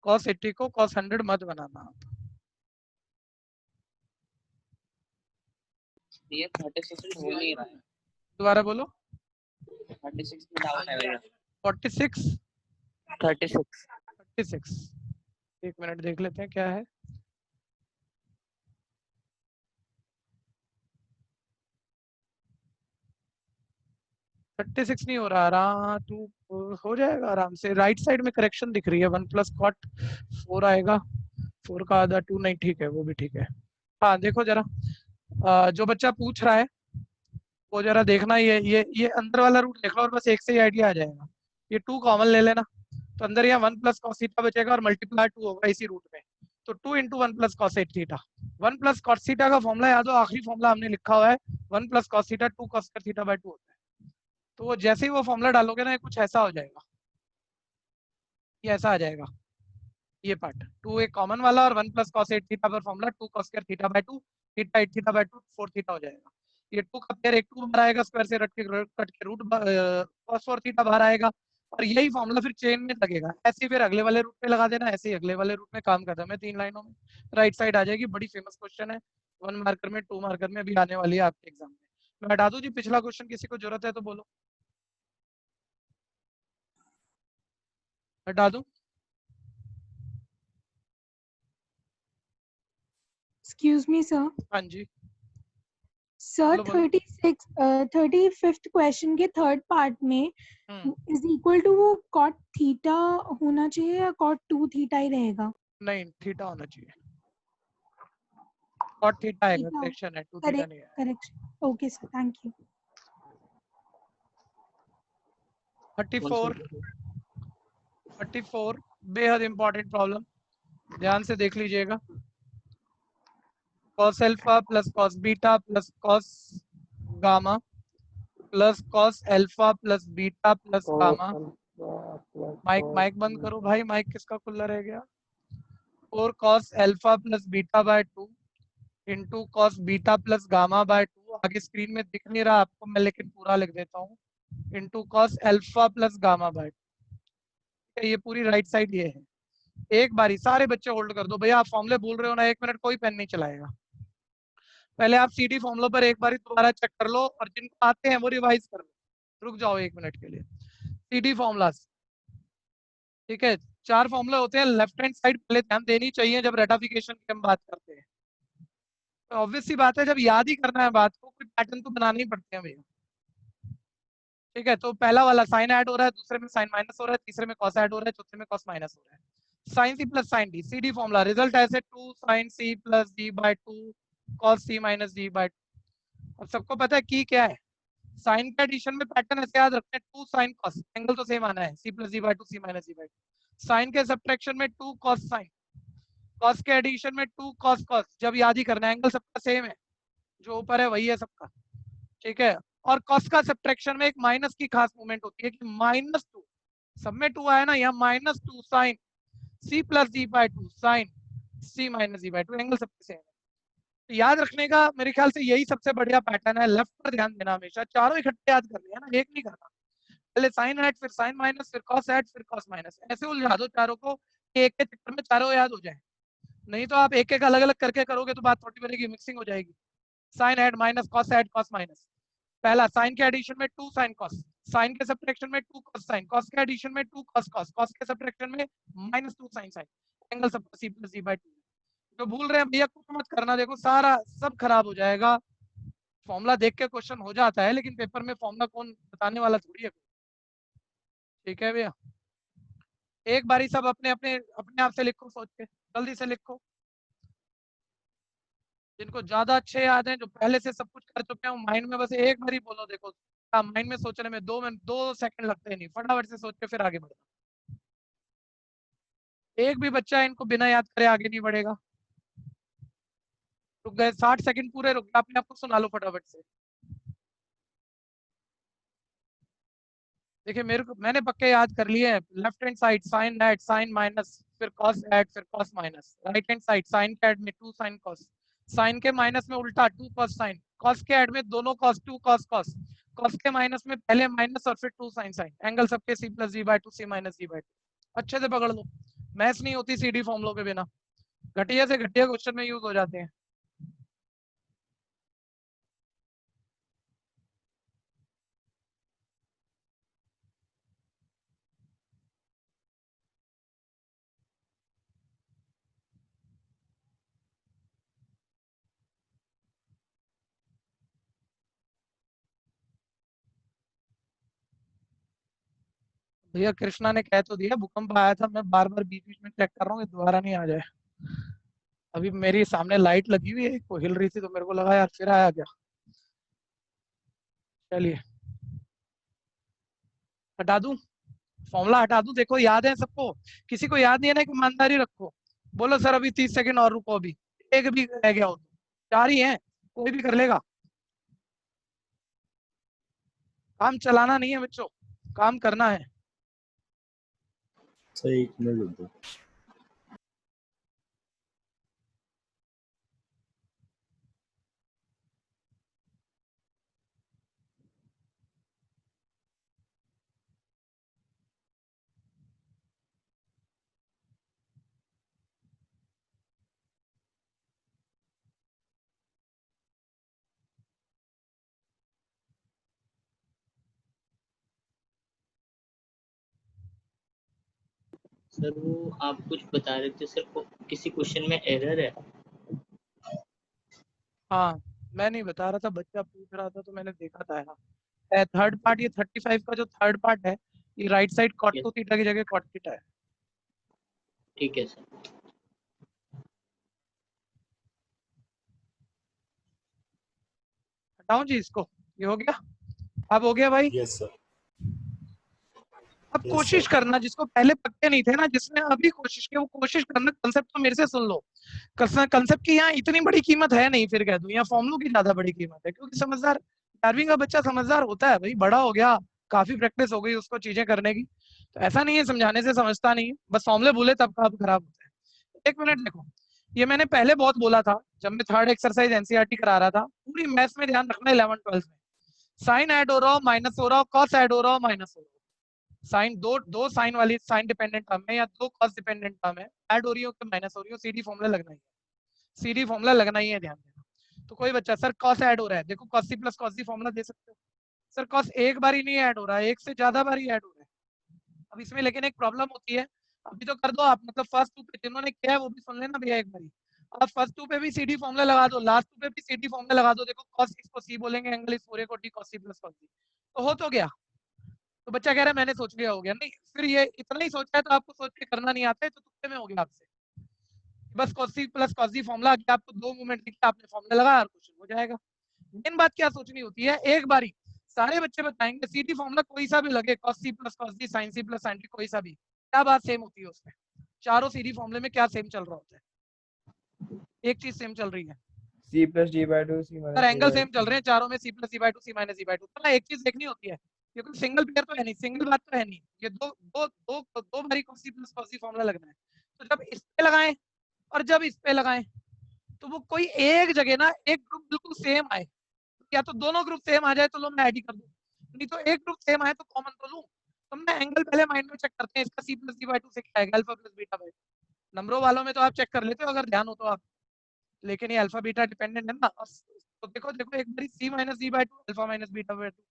cos 100 मत बनाना आप। ये 36 हो नहीं रहा है, दोबारा बोलो। 36 में डाउट है मेरा। 46 36 36, एक मिनट देख लेते हैं क्या है। $36 नहीं हो रहा, टू हो जाएगा आराम से। राइट साइड में करेक्शन दिख रही है, 1 + cot 4 आएगा, 4 का आधा 2, नहीं ठीक है, वो भी ठीक है। हाँ देखो जरा, जो बच्चा पूछ रहा है वो जरा देखना, ये अंदर वाला रूट देख लो और बस एक से ही आइडिया आ जाएगा। ये 2 कॉमन ले लेना, तो अंदर यहाँ 1 + cos थीटा बचेगा और मल्टीप्लाई 2 होगा इसी रूट में, तो 2 × 1 + cos 8 थीटा। 1 + cos थीटा का फॉर्मूला याद हो, आखिरी फॉर्मूला हमने लिखा हुआ है 1 + cos theta 2 cos theta by 2 होता है। तो वो जैसे ही वो फॉर्मूला डालोगे ना, कुछ ऐसा हो जाएगा, ये ऐसा आ जाएगा ये पार्ट। 2 एक कॉमन वाला और 1 + cos 8 थीटा पर formula 2 cos theta by 2, theta 8 theta by 2 4 theta हो जाएगा। ये 2 का पेयर एक 2 बाहर आएगा, स्क्वायर से कट के रूट cos 4 थीटा बाहर आएगा, और यही फॉर्मूला फिर चेन में लगेगा। ऐसे ही फिर अगले वाले रूट पे लगा देना, ऐसे ही अगले वाले रूट में काम करना है 3 लाइनों में, राइट साइड आ जाएगी। बड़ी फेमस क्वेश्चन है, 1 मार्कर में 2 मार्कर में भी आने वाली है आपके एग्जाम में। मैं हटा दूं जी पिछला क्वेश्चन, किसी को जरूरत है तो बोलो, हटा दूं? Excuse me, sir. हाँ जी Sir, बोलो बोलो। 35th question के third part में is equal to वो cot theta होना चाहिए या cot 2 theta ही रहेगा? नहीं, थीटा होना चाहिए, cot थीटा आएगा, थीटा। करेक्शन है, 2 थीटा नहीं है। Correction. Okay, sir. Thank you. 34 बेहद इंपॉर्टेंट प्रॉब्लम, ध्यान से देख लीजिएगा। cos alpha plus cos beta plus cos gamma plus cos alpha plus beta plus gamma. Mic बंद करो भाई, माइक किसका खुला रह गया। 4 cos alpha plus beta by 2 into cos beta plus gamma by 2, आगे स्क्रीन में दिख नहीं रहा आपको, मैं लेकिन पूरा लिख देता हूँ, into cos alpha plus gamma by 2। ये पूरी राइट साइड ये है। एक बारी सारे बच्चे होल्ड कर दो भैया, आप फॉर्मूले बोल रहे हो ना, 1 मिनट कोई पेन नहीं चलाएगा। पहले आप सीडी फॉर्मूलों पर एक बार दोबारा चेक कर लो, और जिनको आते हैं वो रिवाइज कर लो। रुक जाओ 1 मिनट के लिए। सीडी फॉर्मूलास, ठीक है, 4 फॉर्मूले होते हैं। लेफ्ट हैंड साइड पहले ध्यान देनी चाहिए जब रेटाफिकेशन की हम बात करते हैं। तो ऑब्वियस सी बात है, जब याद ही करना है बात को, कोई पैटर्न तो बनाने ही पड़ते हैं भैया, ठीक है। तो पहला वाला साइन ऐड हो रहा है, दूसरे में साइन माइनस हो रहा है, तीसरे में कॉस ऐड हो रहा है, चौथे में कॉस माइनस हो रहा है। Sine C plus sine D, C D formula result ऐसे 2 sin c plus d by 2 cos c minus d by 2। अब सबको पता है की क्या है, साइन के एडिशन में पैटर्न ऐसे याद रखते हैं, 2 sin cos, एंगल तो सेम आना है, c plus d by 2 c minus d by 2। Sine के सब्ट्रैक्शन में 2 cos sin, cos के एडिशन में 2 cos cos, जब याद ही करना है, एंगल सबका सेम है, जो ऊपर है वही है सबका, ठीक है। और cos का सब्ट्रैक्शन में एक माइनस की खास मूवमेंट होती है कि -2, सब में 2 आया ना, यहाँ -2 sin c plus d by 2 sin c minus d by 2, angle सबके सेम है। तो याद रखने का मेरे ख्याल से यही सबसे बढ़िया पैटर्न है, लेफ्ट पर ध्यान देना हमेशा, चारों इकट्ठे याद करने हैं ना, एक नहीं करना। पहले साइन ऐड, फिर साइन माइनस, फिर कॉस ऐड, फिर कॉस माइनस, ऐसे उलझा दो चारों को, एक के चक्कर में चारों याद हो जाए। नहीं तो आप एक एक अलग अलग करके करोगे तो बात थोड़ी बनेगी, मिक्सिंग हो जाएगी। Sine add minus cos add cos minus. पहला साइन के एडिशन में 2 साइन कॉस, साइन के सब्ट्रैक्शन में 2 कॉस साइन, कॉस के एडिशन में 2 कॉस कॉस, कॉस के सब्ट्रैक्शन में -2 साइन साइन। एंगल सबका c + d/2। तो भूल रहे हैं भैया, कुछ मत करना, देखो सारा सब खराब हो जाएगा। फॉर्मूला देख के क्वेश्चन हो जाता है, लेकिन पेपर में फॉर्मूला कौन बताने वाला थोड़ी है। ठीक है भैया, एक बारी सब अपने अपने अपने आप से लिखो, सोच के जल्दी से लिखो। जिनको ज्यादा अच्छे याद हैं, जो पहले से सब कुछ कर चुके हैं, माइंड में बस एक बारी बोलो। देखो माइंड में सोचने में 2 सेकंड लगते नहीं, फटाफट से सोच के फिर आगे बढ़ो। एक भी बच्चा इनको बिना याद करे आगे नहीं बढ़ेगा। रुक गए 60 सेकंड पूरे, रुक गए, अपने आप को सुना लो फटाफट से। देखिए मैंने पक्के याद कर लिए हैं। Left hand side sine add sine minus, फिर कॉस ऐड, फिर cos minus. Right hand side sine के ऐड में 2 साइन कॉस, साइन के माइनस में उल्टा 2 कॉस साइन, कॉस के ऐड में दोनों कॉस 2 कॉस कॉस, कॉस के माइनस में पहले माइनस और फिर 2 साइन साइन। एंगल सबके c + d/2 c - d/2। अच्छे से पकड़ लो, मैथ्स नहीं होती सीडी फॉर्मूलों के बिना, घटिया से घटिया क्वेश्चन में यूज हो जाते हैं। भैया कृष्णा ने कह तो दिया भूकंप आया था, मैं बार बार बीच बीच में चेक कर रहा हूँ कि दोबारा नहीं आ जाए। अभी मेरी सामने लाइट लगी हुई है, वो हिल रही थी तो मेरे को लगा यार फिर आया क्या। चलिए हटा दूं, फॉर्मूला हटा दूं। देखो याद है सबको, किसी को याद नहीं है ना, कि ईमानदारी रखो। बोलो सर अभी 30 सेकंड और रुको, अभी एक भी रह गया हो तो 4 ही है, कोई भी कर लेगा। काम चलाना नहीं है बच्चों, काम करना है। सही मिल दो। सर वो आप कुछ बता रहे थे सर, किसी क्वेश्चन में एरर है। हाँ मैं नहीं बता रहा था, बच्चा पूछ रहा था तो मैंने देखा था यहाँ थर्ड पार्ट। ये 35 का जो थर्ड पार्ट है, ये right side cot Yes. Two theta की जगह कॉट थीटा है। ठीक है सर। हटाऊं जी इसको, ये हो गया, अब हो गया भाई। Yes sir. अब Yes, कोशिश sir. करना, जिसको पहले पक्के नहीं थे ना, जिसने अभी कोशिश की, वो कोशिश करना। कंसेप्ट तो मेरे से सुन लो, कंसेप्ट की यहाँ इतनी बड़ी कीमत है नहीं, फिर कह दूं यहाँ फॉर्मूलों की ज्यादा बड़ी कीमत है, क्योंकि समझदार 11वीं का बच्चा समझदार होता है भाई, बड़ा हो गया, काफी प्रैक्टिस हो गई उसको चीजें करने की। तो ऐसा नहीं है समझाने से समझता नहीं है, बस फॉर्मूले भूले तब का अब खराब होता है। 1 मिनट देखो, ये मैंने पहले बहुत बोला था जब मैं थर्ड एक्सरसाइज एनसीईआरटी करा रहा था। पूरी मैथ्स में ध्यान रखना 11 12 में, साइन ऐड हो रहा हो माइनस हो रहा हो, कॉस ऐड हो रहा हो माइनस हो रहा हो, साइन दो साइन वाली साइन डिपेंडेंट टर्म है या 2 कॉस डिपेंडेंट टर्म है, ऐड हो रही हो कि माइनस हो रही हो, सीडी फॉर्मूला लगना ही है, सीडी फॉर्मूला लगना ही है, ध्यान देना। तो कोई बच्चा सर कॉस ऐड हो रहा है, देखो कॉस सी प्लस कॉस सी फॉर्मूला दे सकते हो। सर कॉस एक बार ही नहीं ऐड हो रहा है, एक से ज्यादा बार ही ऐड हो रहा है। अब इसमें लेकिन एक प्रॉब्लम होती है, अभी तो कर दो आप, मतलब फर्स्ट 2 पे जिन्होंने किया है वो भी सुन लेना भैया एक बारी। अब फर्स्ट 2 पे भी सीडी फॉर्मूला लगा दो, लास्ट 2 पे भी सीडी फॉर्मूला लगा दो। देखो cos इसको c बोलेंगे, एंगल इस पूरे को d cos c plus cos c, तो हो तो गया। तो बच्चा कह रहा है मैंने सोच लिया, हो गया। नहीं, फिर ये इतना ही सोचा है तो आपको सोच के करना नहीं आता है, तो तुक्के में हो गया आपसे। बस cos c plus cos c formula कि आपको 2 मूवमेंट लिखा, आपने फॉर्मूला लगाया और क्वेश्चन हो जाएगा। मेन बात क्या सोचनी होती है, एक बारी सारे बच्चे बताएंगे सीडी फॉर्मूला कोई सा भी लगे, cos c plus cos d sin c plus sin d, कोई सा भी, क्या बात सेम होती है उसमें? चारों सीडी फॉर्मूले में क्या सेम चल रहा होता है? एक चीज सेम चल रही है, c + d/2 c - अगर एंगल सेम चल रहे हैं चारों में, c + d/2 c - d/2, तो ना एक चीज देखनी होती है, ये कोई सिंगल पेयर तो है नहीं, सिंगल बात तो है नहीं, ये दो बारी cos c plus cos c formula लगना है। तो जब इस पे लगाएं और जब इस पे लगाएं, तो वो कोई एक जगह ना एक ग्रुप बिल्कुल सेम आए, या तो दोनों ग्रुप सेम आ जाए तो लो मैं ऐड ही कर दूं, नहीं तो एक ग्रुप सेम आए तो कॉमन तो लूं। तो मैं एंगल पहले माइंड में चेक करते हैं, इसका c + d/2 से क्या आएगा, अल्फा प्लस बीटा बाय। नंबरों वालों में तो आप चेक कर लेते हो अगर ध्यान हो तो आप, लेकिन ये अल्फा बीटा डिपेंडेंट है ना। तो देखो देखो एक बारी c minus d by 2 alpha minus beta by 2,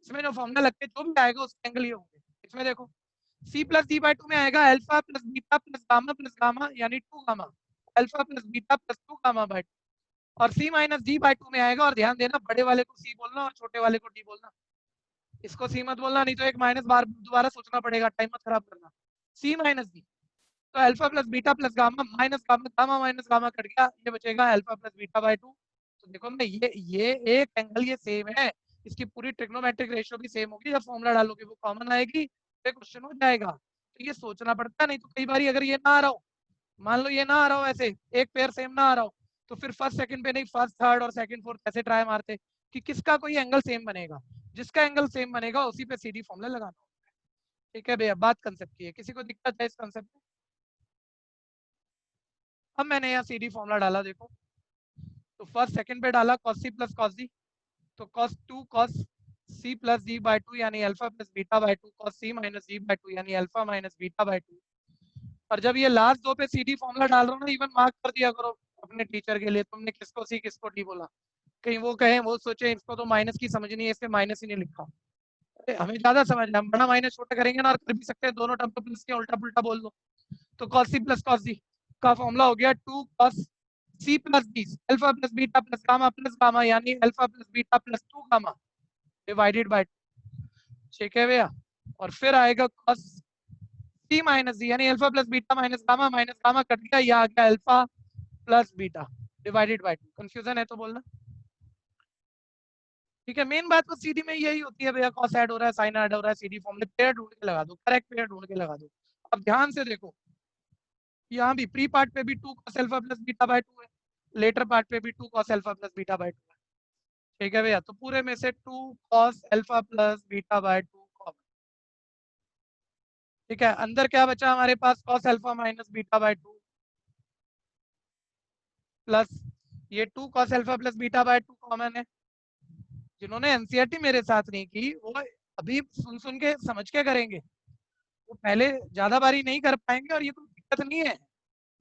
इसमें जो फॉर्मूला लगते जो भी आएगा उसके एंगल ये होंगे। इसमें देखो c प्लस d बाई 2 में आएगा alpha plus beta plus gamma यानी 2 gamma, alpha plus beta plus 2 gamma by 2, और c माइनस d बाई 2 में आएगा, और ध्यान देना बड़े वाले को c बोलना और छोटे वाले को d बोलना, इसको c मत बोलना नहीं तो एक माइनस बार दोबारा सोचना पड़ेगा, टाइम मत खराब करना। c माइनस d तो alpha plus beta plus gamma minus gamma, gamma minus gamma cut गया, ये बचेगा अल्फा प्लस बीटा बाई 2। तो देखो मैं ये एक एंगल ये सेम है, इसकी पूरी ट्रिग्नोमेट्रिक रेशियो भी सेम होगी, जब फॉर्मूला डालोगे वो कॉमन आएगी तो क्वेश्चन हो जाएगा। तो ये सोचना पड़ता है, नहीं तो कई बार अगर ये ना आ रहा हो, मान लो ये ना आ रहा हो ऐसे एक पेयर सेम ना आ रहा हो, तो फिर फर्स्ट सेकंड पे नहीं फर्स्ट थर्ड और सेकंड फोर्थ ऐसे ट्राई मारते कि किसका कोई एंगल सेम बनेगा, जिसका एंगल सेम बनेगा उसी पे सीधी फॉर्मूला लगाना होता है। ठीक है भैया, बात कंसेप्ट की है, किसी को दिक्कत है इस कंसेप्ट में? अब मैंने यहाँ सीधी फॉर्मूला डाला, देखो तो फर्स्ट सेकंड पे डाला cos c प्लस cos d, तो cos 2 cos c plus d by 2 यानी alpha plus beta by 2 cos c minus d by 2 यानी अल्फा माइनस बीटा बाई 2। और जब ये लास्ट दो पे सीधी फॉर्मूला डाल रहा हूँ ना, इवन मार्क कर दिया करो अपने टीचर के लिए, तुमने किसको सी किसको डी बोला, कहीं वो कहे वो सोचे इसको तो माइनस की समझ नहीं है इसमें माइनस ही नहीं लिखा। अरे हमें ज्यादा समझ है, हम बड़ा माइनस छोटा करेंगे ना, और कर भी सकते हैं दोनों टर्म प्लस के उल्टा पुल्टा बोल दो। तो cos c प्लस cos d का फॉर्मूला हो गया 2 cos c plus d alpha plus gamma यानी alpha plus beta plus 2 gamma divided by 2। ठीक है भैया, और फिर आएगा cos c माइनस d यानी alpha plus beta minus gamma cut गया, ये आ गया alpha plus beta divided by 2। Confusion है तो बोलना। ठीक है, मेन बात तो सीधी में यही होती है भैया, कॉस ऐड हो रहा है साइन ऐड हो रहा है, सीधी फॉर्मूले पेयर ढूंढ के लगा दो, करेक्ट पेयर ढूंढ के लगा दो। अब ध्यान से देखो यहाँ भी प्री पार्ट पे भी 2 cos alpha plus beta by 2 है, लेटर पार्ट पे भी 2 cos alpha plus beta by 2 है। ठीक है भैया, तो पूरे में से 2 cos alpha plus beta by 2 common. ठीक है, अंदर क्या बचा हमारे पास cos alpha minus beta by 2 plus ये 2 cos alpha plus beta by 2 common है। जिन्होंने एनसीईआरटी मेरे साथ नहीं की वो अभी सुन सुन के समझ के करेंगे, वो पहले ज्यादा बारी नहीं कर पाएंगे, और ये कोई दिक्कत नहीं है,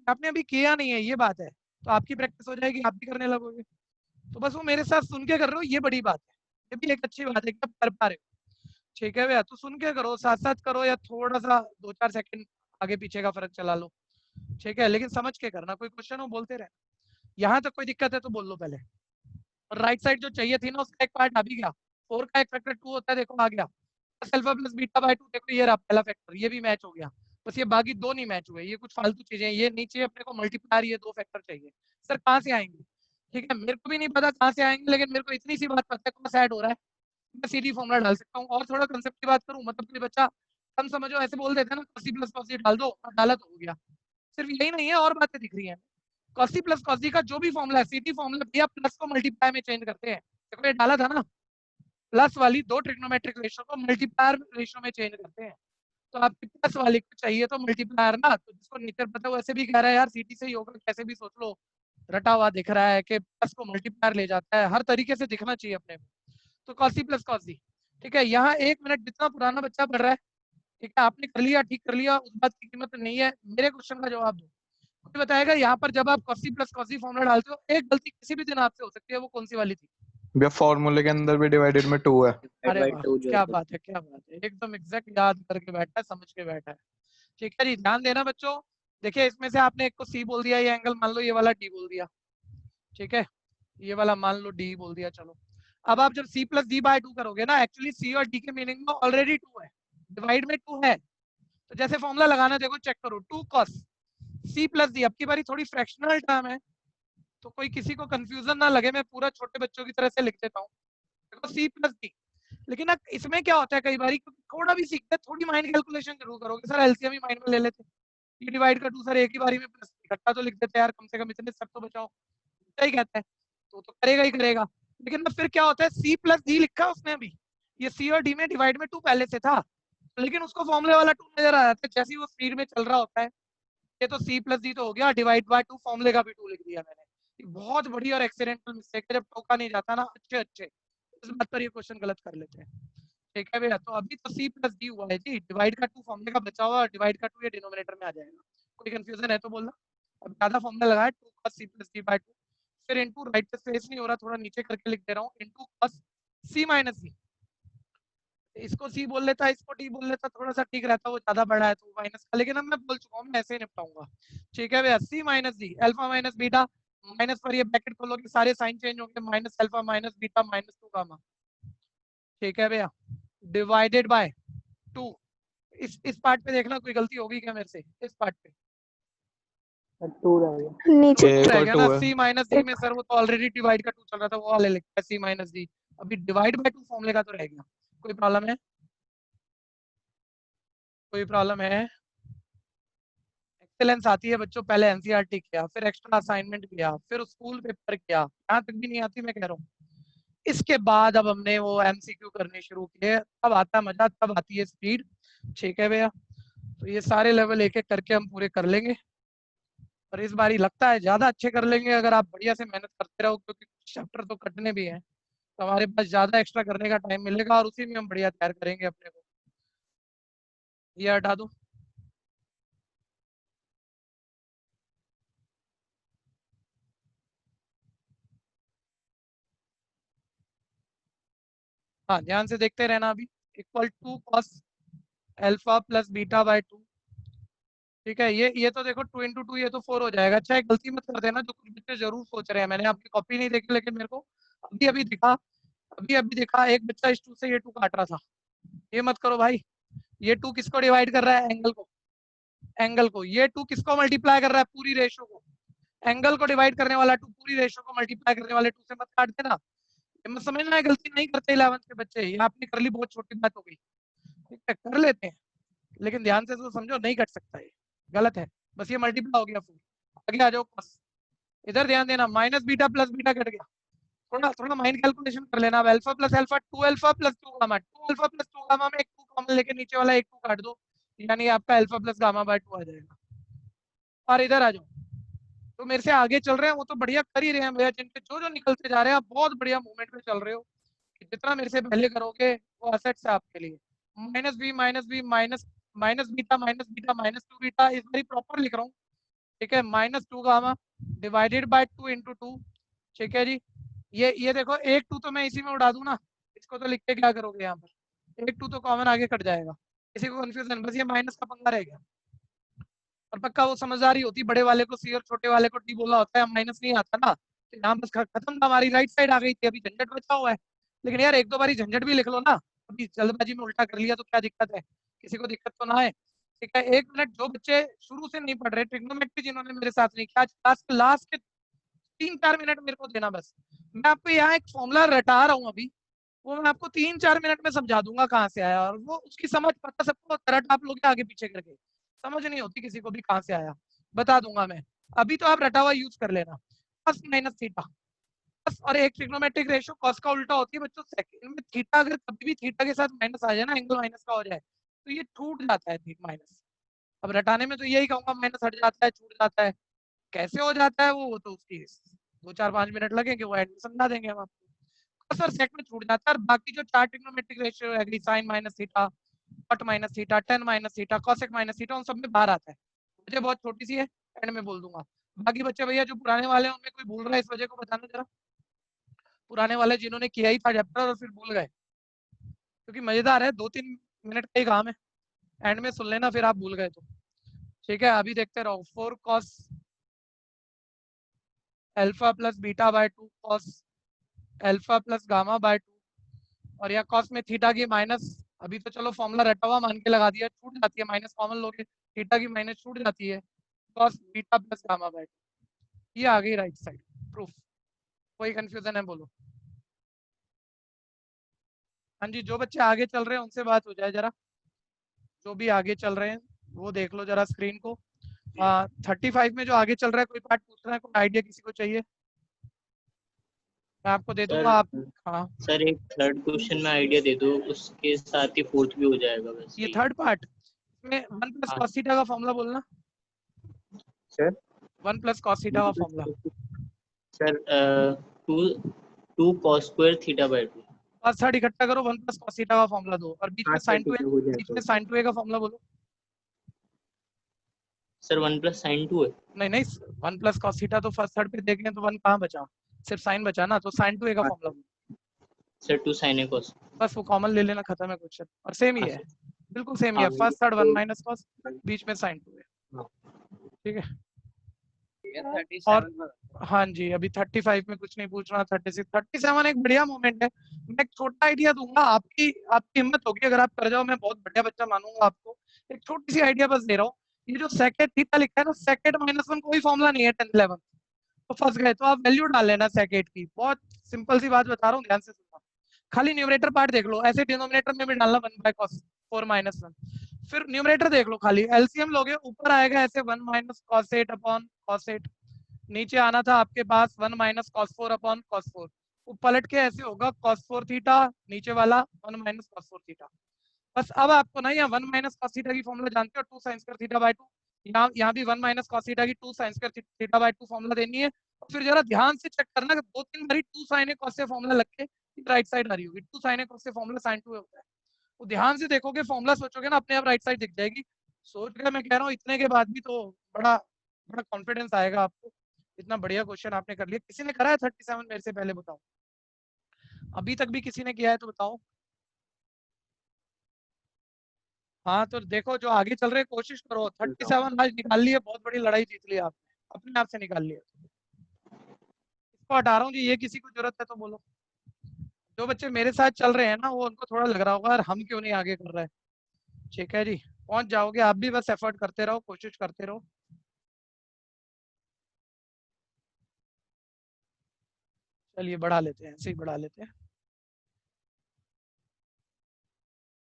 आपने अभी किया नहीं है ये बात है, तो आपकी प्रैक्टिस हो जाएगी, आप भी करने लगोगे। तो बस वो मेरे साथ सुन के कर रहे हो, ये बड़ी बात है, ये भी एक अच्छी बात है कि आप कर पा रहे हो। ठीक है भैया, तो सुन के करो, साथ साथ करो, या थोड़ा सा 2-4 सेकंड आगे पीछे का फर्क चला लो। ठीक है, लेकिन समझ के करना, कोई क्वेश्चन हो बोलते रहे, यहाँ तक कोई दिक्कत है तो बोल लो पहले। और राइट साइड जो चाहिए थी ना उसका एक पार्ट आ भी गया, 4 का एक फैक्टर 2 होता है, देखो आ गया अल्फा प्लस बीटा बाय 2, देखो ये रहा पहला फैक्टर, ये भी मैच हो गया, बस ये बाकी दो नहीं मैच हुए, ये कुछ फालतू चीजें, ये नीचे अपने को मल्टीप्लायर ये 2 फैक्टर चाहिए। सर कहाँ से आएंगे? ठीक है, मेरे को भी नहीं पता कहाँ से आएंगे, लेकिन मेरे को इतनी सी बात पता है कौन सा ऐड हो रहा है, मैं सीधी फॉर्मूला डाल सकता हूँ। और थोड़ा कंसेप्ट की बात करूँ, मतलब कोई बच्चा कम समझो ऐसे बोल देते हैं ना cos प्लस cos डाल दो और डाला तो हो गया, सिर्फ यही नहीं है और बातें दिख रही है। cos प्लस cos का जो भी फॉर्मूला है, सीधी फॉर्मूला भैया प्लस को मल्टीप्लाई में चेंज करते हैं, देखो ये डाला था ना, प्लस वाली दो ट्रिग्नोमेट्रिक रेशियो को मल्टीप्लायर रेशियो में चेंज करते हैं। तो आपकी प्लस वाली को चाहिए तो मल्टीप्लायर ना, तो जिसको नेचर पता है वैसे भी कह रहा है यार सीटी से ही होगा, कैसे भी सोच लो, रटा हुआ दिख रहा है कि प्लस को मल्टीप्लायर ले जाता है, हर तरीके से दिखना चाहिए अपने में। तो cos प्लस cos, ठीक है, यहाँ 1 मिनट जितना पुराना बच्चा पढ़ रहा है, ठीक है, आपने कर लिया, ठीक कर लिया, उस बात की कीमत नहीं है, मेरे क्वेश्चन का जवाब दो। कोई बताएगा यहाँ पर जब आप cos प्लस cos फॉर्मूला डालते हो, एक गलती किसी भी दिन आपसे हो सकती है, वो कौन सी वाली थी? भैया फॉर्मूले के अंदर भी डिवाइडेड में 2 है। अरे वाह, क्या बात है, क्या बात है, एकदम एग्जैक्ट याद करके बैठा है, समझ के बैठा है। ठीक है जी, ध्यान देना बच्चों, देखिए इसमें से आपने एक को सी बोल दिया, ये एंगल मान लो ये वाला डी बोल दिया, ठीक है, ये वाला मान लो डी बोल दिया। चलो अब आप जब सी प्लस डी बाय 2 करोगे ना, एक्चुअली सी और डी के मीनिंग में ऑलरेडी 2 है, डिवाइड में 2 है, तो जैसे फॉर्मूला लगाना देखो, चेक करो, 2 cos सी प्लस डी, अब की बारी थोड़ी फ्रैक्शनल टर्म है तो कोई किसी को कंफ्यूजन ना लगे, मैं पूरा छोटे बच्चों की तरह से लिख देता हूँ, देखो सी प्लस डी। लेकिन ना इसमें क्या होता है कई बार थोड़ा भी सीखते हैं, थोड़ी माइंड कैलकुलेशन जरूर करोगे, सर एलसीएम ही माइंड में ले लेते, ये डिवाइड कर 2 सर एक ही बारी में प्लस इकट्ठा तो लिख देते हैं यार, कम से कम इतने सब तो बचाओ, सही कहता है, तो करेगा ही करेगा। लेकिन ना फिर क्या होता है, सी प्लस डी लिखा उसने अभी, ये सी और डी में डिवाइड में 2 पहले से था, लेकिन उसको फॉर्मूले वाला 2 नजर आ जाता है, जैसे ही वो स्पीड में चल रहा होता है, ये तो सी प्लस डी तो हो गया, डिवाइड बाय 2 फॉर्मूले का भी 2 लिख दिया मैंने, बहुत बड़ी और एक्सीडेंटल मिस्टेक है, जब टोका नहीं जाता ना अच्छे इस बात पर ये क्वेश्चन गलत कर लेते हैं। ठीक है भैया, तो अभी तो सी प्लस डी हुआ है जी, डिवाइड का 2 फॉर्मूले का बचा हुआ, डिवाइड का 2 ये डिनोमिनेटर में आ जाएगा, कोई कंफ्यूजन है तो बोलना। अब ज्यादा फॉर्मूला लगाया 2 cos c plus d by 2, फिर इनटू राइट स्पेस नहीं हो रहा, थोड़ा नीचे करके लिख दे रहा हूँ, into cos c minus c। इसको c बोल लेता, इसको d बोल लेता, थोड़ा सा ठीक रहता, वो ज्यादा बड़ा है तो माइनस का, लेकिन अब मैं बोल चुका हूँ मैं ऐसे ही निपटाऊंगा। ठीक है भैया, c minus D alpha minus beta, minus पर ये ब्रैकेट खोलोगे सारे साइन चेंज होंगे, minus alpha minus beta minus 2 gamma. ठीक है भैया, डिवाइडेड बाय 2। इस पार्ट पे देखना कोई गलती होगी क्या मेरे से, इस पार्ट पे 2 रह गया। नीचे एक रह और गया 2 ना, है। c माइनस डी में सर वो तो ऑलरेडी डिवाइड का 2 चल रहा था, वो वाले लिखा है c माइनस डी, अभी डिवाइड बाय 2 फॉर्मूले का तो रह गया। कोई प्रॉब्लम है? कोई प्रॉब्लम है? एक्सेलेंस आती है बच्चों, पहले एनसीईआरटी किया, फिर एक्स्ट्रा असाइनमेंट किया, फिर स्कूल पेपर किया, यहाँ तक भी नहीं आती मैं कह रहा हूँ। इसके बाद अब हमने वो एमसीक्यू करने शुरू किए, तब आता है मजा, तब आती है स्पीड। ठीक है भैया, तो ये सारे लेवल एक एक करके हम पूरे कर लेंगे, और इस बार ही लगता है ज्यादा अच्छे कर लेंगे अगर आप बढ़िया से मेहनत करते रहो, क्योंकि चैप्टर तो कटने भी हैं, तो हमारे पास ज्यादा एक्स्ट्रा करने का टाइम मिलेगा, और उसी में हम बढ़िया तैयार करेंगे अपने को। ये हटा दो। हाँ, ध्यान से देखते रहना अभी। Equal to cos alpha plus beta by 2। ठीक है, ये तो देखो 2 into 2 ये तो 4 हो जाएगा। अच्छा, एक गलती मत कर देना जो कुछ बच्चे जरूर सोच रहे हैं, मैंने आपकी कॉपी नहीं देखी लेकिन मेरे को अभी अभी दिखा एक बच्चा इस 2 से ये 2 काट रहा था। ये मत करो भाई, ये 2 किसको डिवाइड कर रहा है? एंगल को। ये 2 किसको मल्टीप्लाई कर रहा है? पूरी रेशो को। एंगल को डिवाइड करने वाला 2 पूरी रेशो को मल्टीप्लाई करने वाले 2 से मत काट देना। ये मत समझना है गलती नहीं करते 11th के बच्चे, ये आपने कर ली, बहुत छोटी बात हो गई। ठीक है, कर लेते हैं, लेकिन ध्यान से तो समझो, नहीं कट सकता, ये गलत है। बस ये मल्टीप्लाई हो गया फुल। आगे आ जाओ, इधर ध्यान देना, minus beta plus beta cut गया, थोड़ा माइंड कैलकुलेशन कर लेना। अब alpha plus alpha 2 alpha plus 2 gamma, 2 alpha plus 2 gamma में एक 2 कॉमन लेके नीचे वाला एक 2 काट दो, यानी आपका अल्फा प्लस गामा बाय 2 आ जाएगा। और इधर आ जाओ, तो मेरे से आगे चल रहे हैं वो तो बढ़िया कर ही रहे हैं भैया, जिनके जो जो निकलते जा रहे हैं आप बहुत बढ़िया मूवमेंट में चल रहे हो, जितना मेरे से पहले करोगे वो असेट्स है आपके लिए। Minus B minus beta minus 2 beta, इस बारी प्रॉपर लिख रहा हूँ। ठीक है, minus 2 gamma divided by 2 into 2। ठीक है जी, ये देखो एक 2 तो मैं इसी में उड़ा दूं ना, इसको तो लिख के क्या करोगे, यहाँ पर एक 2 तो कॉमन आगे कट जाएगा, किसी को कंफ्यूजन? बस ये माइनस का पंगा रह गया। और पक्का वो समझदारी होती, बड़े वाले को सी और छोटे वाले को डी बोला होता है, माइनस नहीं आता ना, तो यहाँ बस खत्म था, हमारी राइट साइड आ गई थी, अभी झंझट बचा हुआ है। लेकिन यार 1-2 बारी झंझट भी लिख लो ना, अभी जल्दबाजी में उल्टा कर लिया तो क्या दिक्कत है, किसी को दिक्कत तो ना है। ठीक है, 1 मिनट, जो बच्चे शुरू से नहीं पढ़ रहे, ट्रिग्नोमेट्री जिन्होंने मेरे साथ नहीं किया, आज लास्ट के 3-4 मिनट मेरे को देना, बस मैं आपको यहाँ एक फॉर्मूला रटा रहा हूँ अभी, वो मैं आपको 3-4 मिनट में समझा दूंगा कहाँ से आया, और वो उसकी समझ पता सबको, रट आप लोग आगे पीछे करके, समझ नहीं होती किसी को भी कहाँ से आया, बता दूंगा मैं। अभी तो आप रटा हुआ यूज कर लेना, कॉस माइनस थीटा, कॉस और एक ट्रिग्नोमेट्रिक रेशियो कॉस का उल्टा होती है बच्चों, सेकंड में थीटा अगर कभी भी थीटा के साथ माइनस आ जाए ना, एंगल माइनस का हो जाए, तो ये छूट जाता है थीटा माइनस। अब रटाने में तो यही कहूंगा, माइनस हट जाता है, छूट जाता है, कैसे हो जाता है वो तो उसकी 2-4-5 मिनट लगेंगे, वो एंड में समझा देंगे हम आपको। सर सेक में छूट जाता है, और बाकी जो 4 ट्रिग्नोमेट्रिक रेशियो है, sine minus theta, cot minus theta, tan minus theta, cosec minus theta, उन सब में बाहर आता है। मुझे बहुत छोटी सी है, एंड में बोल दूंगा। बाकी बच्चे भैया जो पुराने वाले हैं उनमें कोई भूल रहा है, इस वजह को बताना जरा, पुराने वाले जिन्होंने किया ही था चैप्टर और फिर भूल गए, क्योंकि मजेदार है, 2-3 मिनट का ही काम है, एंड में सुन लेना फिर आप भूल गए तो। ठीक है, अभी देखते रहो, 4 cos alpha plus beta by 2 cos alpha plus gamma by 2, और या cos में थीटा की माइनस, अभी तो चलो फॉर्मूला रटा हुआ मान के लगा दिया, छूट जाती है, माइनस कॉमन लोगे, थीटा की माइनस छूट जाती है, cos beta plus gamma by 2, ये आ गई राइट साइड प्रूफ। कोई कंफ्यूजन है बोलो? हाँ जी, जो बच्चे आगे चल रहे हैं उनसे बात हो जाए जरा, जो भी आगे चल रहे हैं वो देख लो जरा स्क्रीन को। 35 में जो आगे चल रहा है, कोई पार्ट पूछ रहा है, कोई आइडिया किसी को चाहिए? मैं आपको दे दूंगा, आप हाँ सर एक थर्ड क्वेश्चन में आइडिया दे दो, उसके साथ ही फोर्थ भी हो जाएगा बस। ये थर्ड पार्ट में 1 प्लस cos थीटा का फॉर्मूला बोलना सर। 1 प्लस cos थीटा का formula sir 2 cos square theta by 2। बस थर्ड इकट्ठा करो, 1 प्लस cos थीटा का फॉर्मूला दो, और बीच में sin 2a का फॉर्मूला बोलो। सर 1 प्लस साइन 2 है। नहीं नहीं, 1 प्लस कॉस थीटा तो फर्स्ट थर्ड पे देखें तो 1 कहाँ बचा, सिर्फ साइन बचा ना, तो साइन 2a का फॉर्मूला सर 2 साइन ए cos। बस वो कॉमन ले लेना, खत्म है क्वेश्चन। और सेम ही हाँ है, सर। बिल्कुल सेम ही है, हाँ। फर्स्ट थर्ड 1 माइनस कॉस, बीच में साइन 2 है, ठीक है। ये और 37 पर हाँ जी, अभी 35 में कुछ नहीं पूछना, 36 37 एक बढ़िया मोमेंट है। मैं एक छोटा आइडिया दूंगा, आपकी आपकी हिम्मत होगी अगर आप कर जाओ, मैं बहुत बढ़िया बच्चा मानूंगा आपको। एक छोटी सी आइडिया बस दे रहा हूँ, ये जो सेकेंड थीटा लिखा है ना, सेकेंड -1 कोई फॉर्मूला नहीं है 10th 11th, तो फंस गए, तो आप वैल्यू डाल लेना सेकेंड की। बहुत सिंपल सी बात बता रहा हूँ, ध्यान से सुनना। खाली न्यूमरेटर पार्ट देख लो, ऐसे डिनोमिनेटर में भी डालना 1/cos 4 - 1। फिर न्यूमरेटर देख लो, खाली एलसीएम लोगे, ऊपर आएगा ऐसे 1 - cos 8 अपॉन cos 8, नीचे आना था आपके पास 1 - cos 4 अपॉन cos 4, वो पलट के ऐसे होगा cos 4 थीटा, नीचे वाला 1 - cos 4 थीटा। बस अब आपको ना यहाँ 1 - cos थीटा की फॉर्मूला जानते हो, 2 sin स्क्वायर थीटा बाय 2, यहाँ भी 1 - cos थीटा की 2 sin square theta by 2 formula देनी है। फिर जरा ध्यान से चेक करना कि 2-3 बारी 2 sin a cos से फॉर्मूला लग के राइट साइड आ रही होगी, 2 sin a cos से फॉर्मूला sin 2a होता है, वो ध्यान से देखोगे, फॉर्मूला सोचोगे ना, अपने आप राइट साइड दिख जाएगी। सोच के मैं कह रहा हूँ, इतने के बाद भी तो बड़ा बड़ा कॉन्फिडेंस आएगा आपको, इतना बढ़िया क्वेश्चन आपने कर लिया। किसी ने करा है 37 मेरे से पहले, बताओ अभी तक भी किसी ने किया है तो बताओ। हाँ तो देखो, जो आगे चल रहे कोशिश करो, 37 आज निकाल लिए, बहुत बड़ी लड़ाई जीत ली आप, अपने आप से निकाल लिया। इसको हटा रहा हूँ जी, ये किसी को जरूरत है तो बोलो। जो बच्चे मेरे साथ चल रहे हैं ना, वो उनको थोड़ा लग रहा होगा यार हम क्यों नहीं आगे कर रहे हैं, ठीक है जी, पहुंच जाओगे आप भी, बस एफर्ट करते रहो, कोशिश करते रहो। चलिए बढ़ा लेते हैं, ऐसे ही बढ़ा लेते हैं।